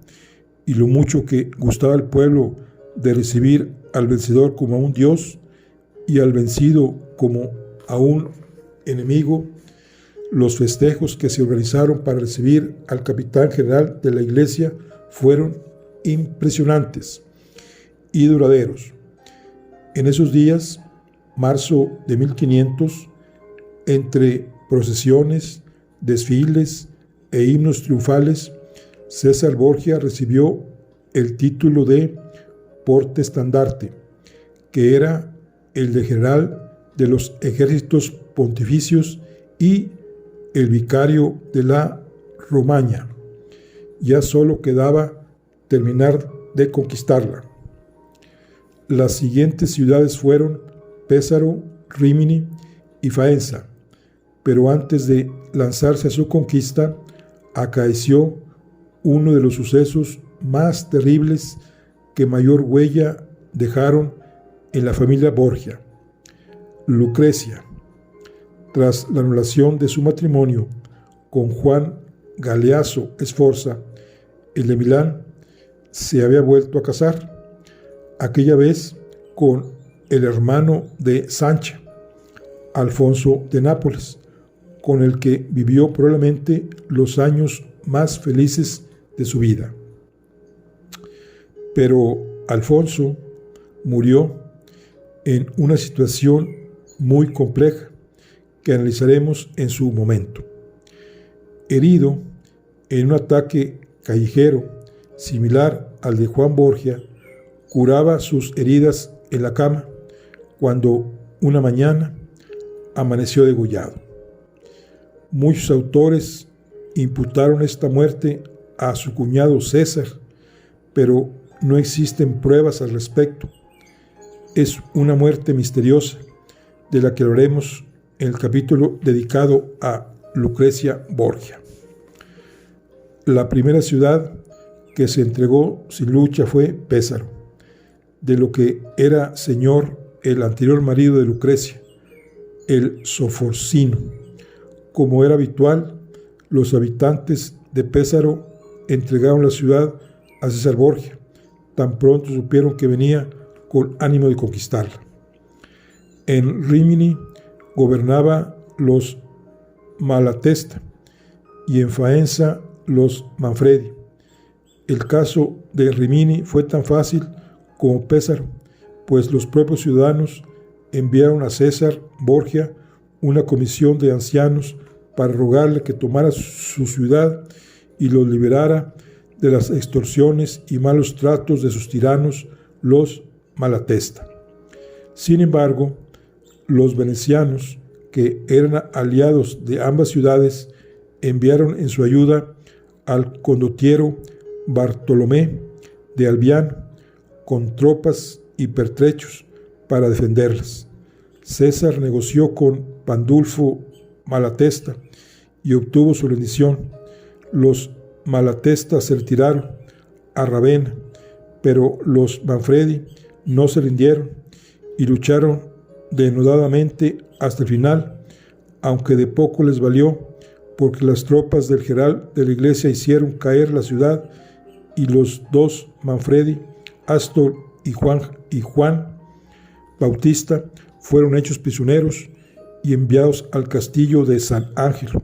y lo mucho que gustaba el pueblo de recibir al vencedor como a un dios y al vencido como a un enemigo, los festejos que se organizaron para recibir al capitán general de la iglesia fueron impresionantes y duraderos. En esos días, marzo de 1500, entre procesiones, desfiles, e himnos triunfales, César Borgia recibió el título de porte-estandarte, que era el de general de los ejércitos pontificios y el vicario de la Romaña. Ya solo quedaba terminar de conquistarla. Las siguientes ciudades fueron Pésaro, Rímini y Faenza, pero antes de lanzarse a su conquista, acaeció uno de los sucesos más terribles que mayor huella dejaron en la familia Borgia. Lucrecia, tras la anulación de su matrimonio con Juan Galeazzo Sforza, el de Milán, se había vuelto a casar, aquella vez con el hermano de Sancha, Alfonso de Nápoles, con el que vivió probablemente los años más felices de su vida. Pero Alfonso murió en una situación muy compleja que analizaremos en su momento. Herido en un ataque callejero similar al de Juan Borgia, curaba sus heridas en la cama cuando una mañana amaneció degollado. Muchos autores imputaron esta muerte a su cuñado César, pero no existen pruebas al respecto. Es una muerte misteriosa, de la que hablaremos en el capítulo dedicado a Lucrecia Borgia. La primera ciudad que se entregó sin lucha fue Pésaro, de lo que era señor el anterior marido de Lucrecia, el Soforcino. Como era habitual, los habitantes de Pésaro entregaron la ciudad a César Borgia, tan pronto supieron que venía con ánimo de conquistarla. En Rímini gobernaba los Malatesta y en Faenza los Manfredi. El caso de Rímini fue tan fácil como Pésaro, pues los propios ciudadanos enviaron a César Borgia una comisión de ancianos para rogarle que tomara su ciudad y los liberara de las extorsiones y malos tratos de sus tiranos, los Malatesta. Sin embargo, los venecianos, que eran aliados de ambas ciudades, enviaron en su ayuda al condottiero Bartolomé de Albiano con tropas y pertrechos para defenderlas. César negoció con Pandulfo Malatesta y obtuvo su rendición. Los Malatesta se retiraron a Ravenna, pero los Manfredi no se rindieron y lucharon denodadamente hasta el final, aunque de poco les valió, porque las tropas del general de la iglesia hicieron caer la ciudad y los dos Manfredi, Astor y Juan Bautista, fueron hechos prisioneros y enviados al castillo de San Ángelo.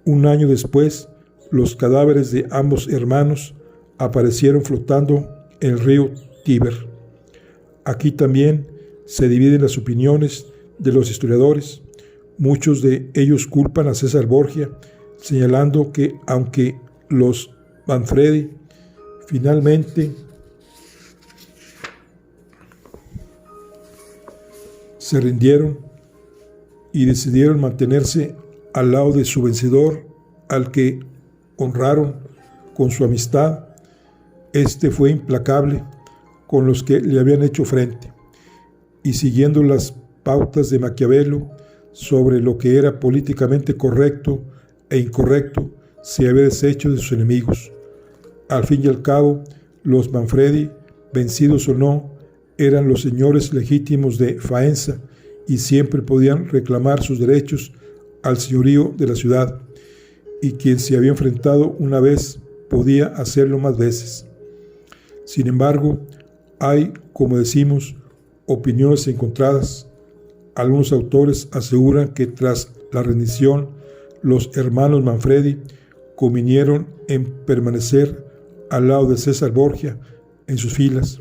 Un año después, los cadáveres de ambos hermanos aparecieron flotando en el río Tíber. Aquí también se dividen las opiniones de los historiadores. Muchos de ellos culpan a César Borgia, señalando que aunque los Manfredi finalmente se rindieron y decidieron mantenerse al lado de su vencedor, al que honraron con su amistad, este fue implacable con los que le habían hecho frente, y siguiendo las pautas de Maquiavelo sobre lo que era políticamente correcto e incorrecto, se había deshecho de sus enemigos. Al fin y al cabo, los Manfredi, vencidos o no, eran los señores legítimos de Faenza y siempre podían reclamar sus derechos al señorío de la ciudad, y quien se había enfrentado una vez podía hacerlo más veces. Sin embargo, hay, como decimos, opiniones encontradas. Algunos autores aseguran que tras la rendición, los hermanos Manfredi convinieron en permanecer al lado de César Borgia en sus filas.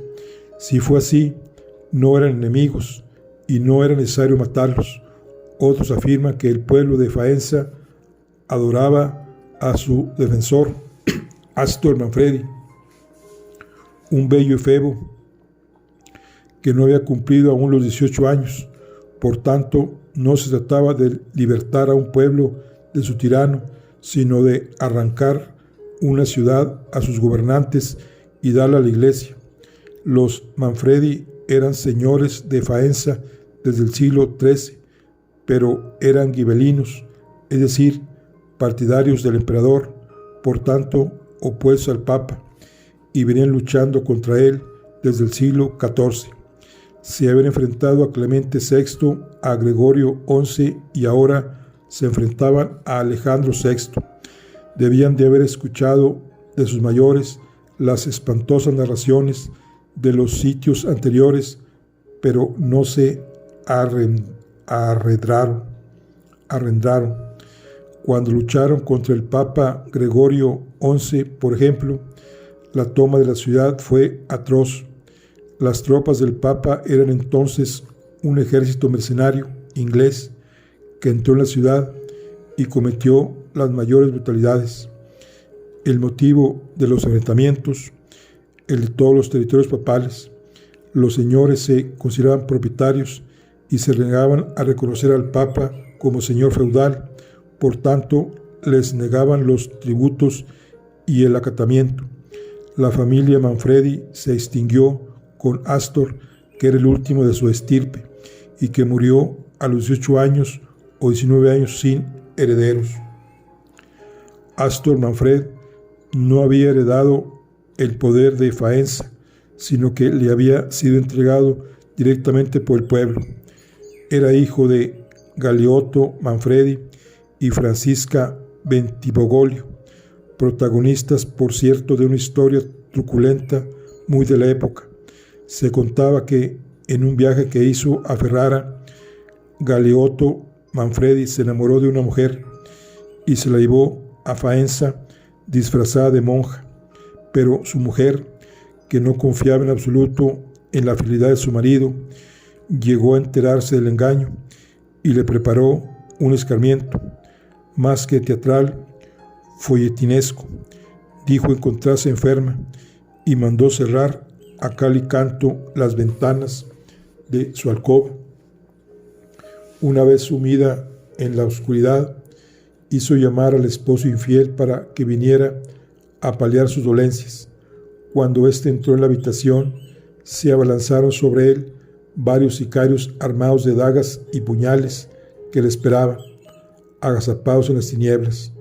Si fue así, no eran enemigos y no era necesario matarlos. Otros afirman que el pueblo de Faenza adoraba a su defensor, Astor Manfredi, un bello efebo que no había cumplido aún los 18 años. Por tanto, no se trataba de libertar a un pueblo de su tirano, sino de arrancar una ciudad a sus gobernantes y darla a la iglesia. Los Manfredi eran señores de Faenza desde el siglo XIII, pero eran gibelinos, es decir, partidarios del emperador, por tanto opuestos al Papa, y venían luchando contra él desde el siglo XIV. Se habían enfrentado a Clemente VI, a Gregorio XI y ahora se enfrentaban a Alejandro VI. Debían de haber escuchado de sus mayores las espantosas narraciones de los sitios anteriores, pero no se arrendraron. Cuando lucharon contra el Papa Gregorio XI, por ejemplo, la toma de la ciudad fue atroz. Las tropas del Papa eran entonces un ejército mercenario inglés que entró en la ciudad y cometió las mayores brutalidades. El motivo de los enfrentamientos, el de todos los territorios papales. Los señores se consideraban propietarios y se negaban a reconocer al Papa como señor feudal, por tanto les negaban los tributos y el acatamiento. La familia Manfredi se extinguió con Astor, que era el último de su estirpe, y que murió a los 18 años o 19 años sin herederos. Astor Manfred no había heredado el poder de Faenza, sino que le había sido entregado directamente por el pueblo. Era hijo de Galeotto Manfredi y Francisca Bentivoglio, protagonistas, por cierto, de una historia truculenta muy de la época. Se contaba que en un viaje que hizo a Ferrara, Galeotto Manfredi se enamoró de una mujer y se la llevó a Faenza disfrazada de monja, pero su mujer, que no confiaba en absoluto en la fidelidad de su marido, llegó a enterarse del engaño y le preparó un escarmiento, más que teatral, folletinesco. Dijo encontrarse enferma y mandó cerrar a cal y canto las ventanas de su alcoba. Una vez sumida en la oscuridad, hizo llamar al esposo infiel para que viniera a paliar sus dolencias. Cuando éste entró en la habitación, se abalanzaron sobre él varios sicarios armados de dagas y puñales que le esperaban, agazapados en las tinieblas.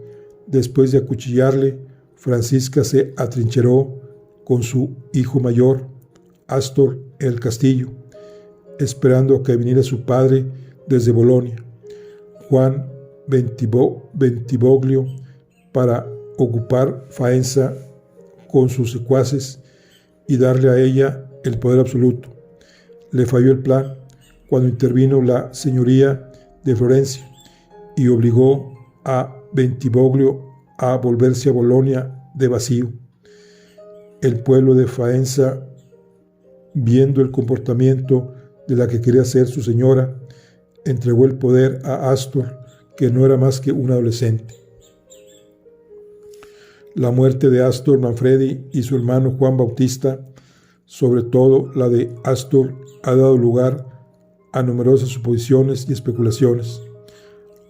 Después de acuchillarle, Francisca se atrincheró con su hijo mayor, Astor, en el castillo, esperando a que viniera su padre desde Bolonia, Juan Bentivoglio, para ocupar Faenza con sus secuaces y darle a ella el poder absoluto. Le falló el plan cuando intervino la señoría de Florencia y obligó a Bentivoglio a volverse a Bolonia de vacío. El pueblo de Faenza, viendo el comportamiento de la que quería ser su señora, entregó el poder a Astor, que no era más que un adolescente. La muerte de Astor Manfredi y su hermano Juan Bautista, sobre todo la de Astor, ha dado lugar a numerosas suposiciones y especulaciones.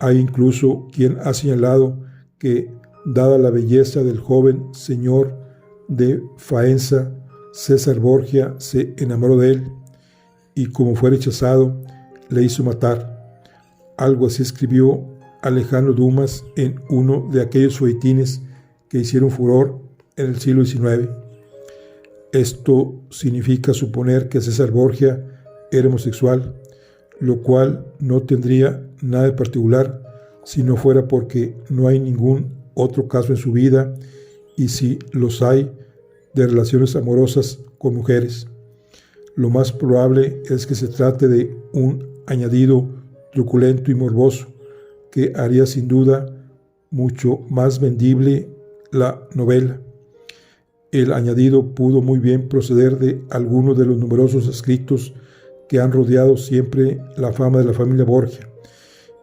Hay incluso quien ha señalado que, dada la belleza del joven señor de Faenza, César Borgia se enamoró de él y, como fue rechazado, le hizo matar. Algo así escribió Alejandro Dumas en uno de aquellos folletines que hicieron furor en el siglo XIX. Esto significa suponer que César Borgia era homosexual, lo cual no tendría nada de particular si no fuera porque no hay ningún otro caso en su vida, y si los hay, de relaciones amorosas con mujeres. Lo más probable es que se trate de un añadido truculento y morboso que haría sin duda mucho más vendible la novela. El añadido pudo muy bien proceder de alguno de los numerosos escritos que han rodeado siempre la fama de la familia Borgia,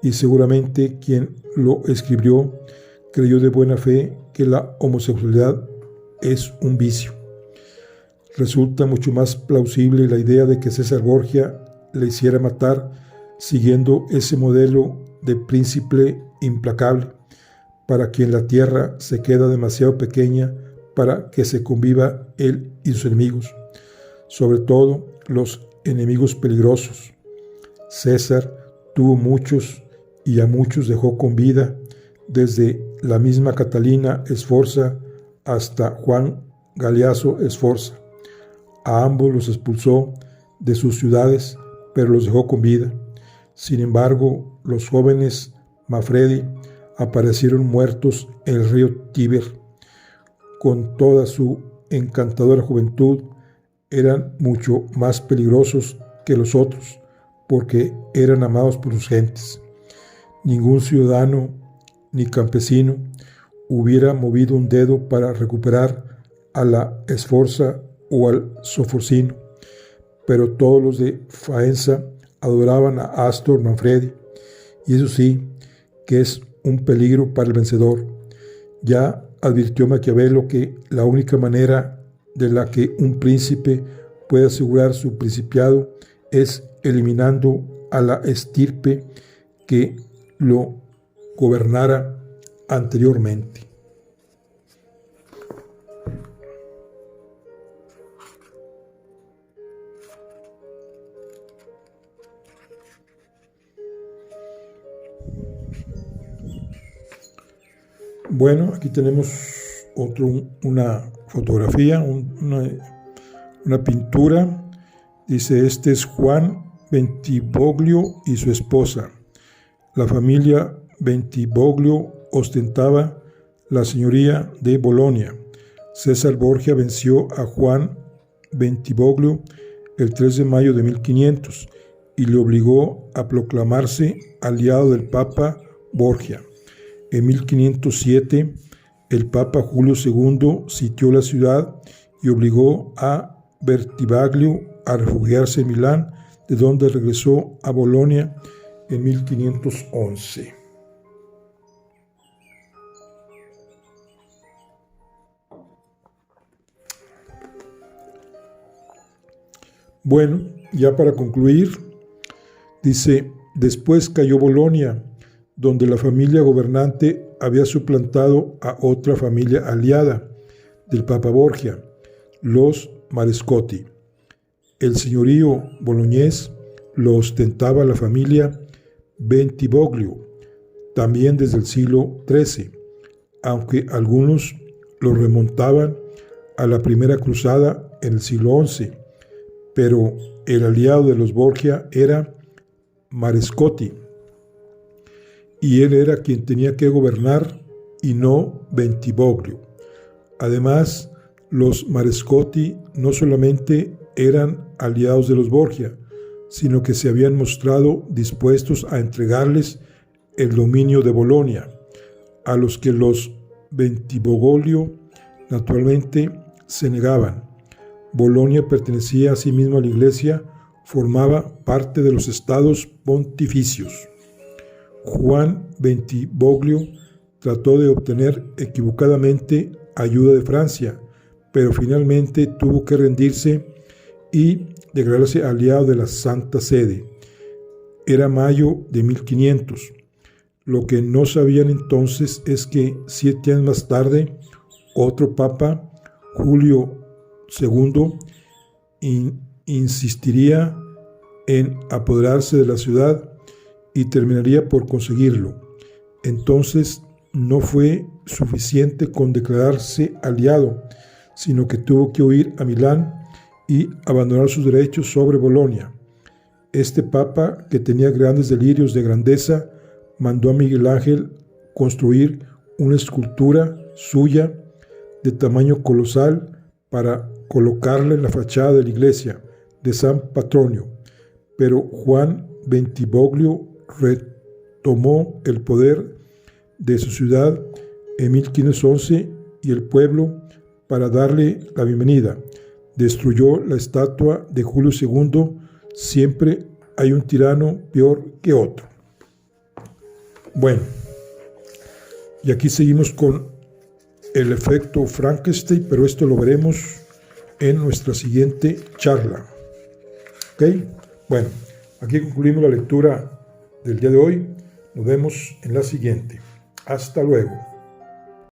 y seguramente quien lo escribió creyó de buena fe que la homosexualidad es un vicio. Resulta mucho más plausible la idea de que César Borgia le hiciera matar siguiendo ese modelo de príncipe implacable, para quien la tierra se queda demasiado pequeña para que se conviva él y sus enemigos, sobre todo los enemigos peligrosos. César tuvo muchos y a muchos dejó con vida, desde la misma Catalina Sforza hasta Juan Galeazzo Sforza. A ambos los expulsó de sus ciudades, pero los dejó con vida. Sin embargo, los jóvenes Manfredi aparecieron muertos en el río Tíber. Con toda su encantadora juventud, eran mucho más peligrosos que los otros, porque eran amados por sus gentes. Ningún ciudadano ni campesino hubiera movido un dedo para recuperar a la Sforza o al Sforcino, pero todos los de Faenza adoraban a Astor Manfredi, y eso sí, que es un peligro para el vencedor. Ya advirtió Maquiavelo que la única manera de la que un príncipe puede asegurar su principiado es eliminando a la estirpe que lo gobernara anteriormente. Bueno, aquí tenemos una fotografía, una pintura. Dice, este es Juan Bentivoglio y su esposa. La familia Bentivoglio ostentaba la señoría de Bolonia. César Borgia venció a Juan Bentivoglio el 3 de mayo de 1500 y le obligó a proclamarse aliado del Papa Borgia. En 1507, el Papa Julio II sitió la ciudad y obligó a Bentivoglio a refugiarse en Milán, de donde regresó a Bolonia en 1511. Bueno, ya para concluir, dice, después cayó Bolonia, donde la familia gobernante había suplantado a otra familia aliada del Papa Borgia, los Marescotti. El señorío boloñés lo ostentaba la familia Bentivoglio, también desde el siglo XIII, aunque algunos lo remontaban a la primera cruzada en el siglo XI, pero el aliado de los Borgia era Marescotti, y él era quien tenía que gobernar y no Bentivoglio. Además, los Marescotti no solamente eran aliados de los Borgia, sino que se habían mostrado dispuestos a entregarles el dominio de Bolonia, a los que los Bentivoglio naturalmente se negaban. Bolonia pertenecía asimismo a la Iglesia, formaba parte de los estados pontificios. Juan Bentivoglio trató de obtener equivocadamente ayuda de Francia, pero finalmente tuvo que rendirse y declararse aliado de la Santa Sede. Era mayo de 1500. Lo que no sabían entonces es que 7 años más tarde, otro papa, Julio II, insistiría en apoderarse de la ciudad y terminaría por conseguirlo. Entonces no fue suficiente con declararse aliado, sino que tuvo que huir a Milán y abandonar sus derechos sobre Bolonia. Este papa, que tenía grandes delirios de grandeza, mandó a Miguel Ángel construir una escultura suya de tamaño colosal para colocarla en la fachada de la iglesia de San Patronio, pero Juan Bentivoglio retomó el poder de su ciudad en 1511 y el pueblo, para darle la bienvenida, destruyó la estatua de Julio II. Siempre hay un tirano peor que otro. Bueno, Y aquí seguimos con el efecto Frankenstein, pero esto lo veremos en nuestra siguiente charla. ¿Ok? Bueno, aquí concluimos la lectura del día de hoy. Nos vemos en la siguiente. Hasta luego.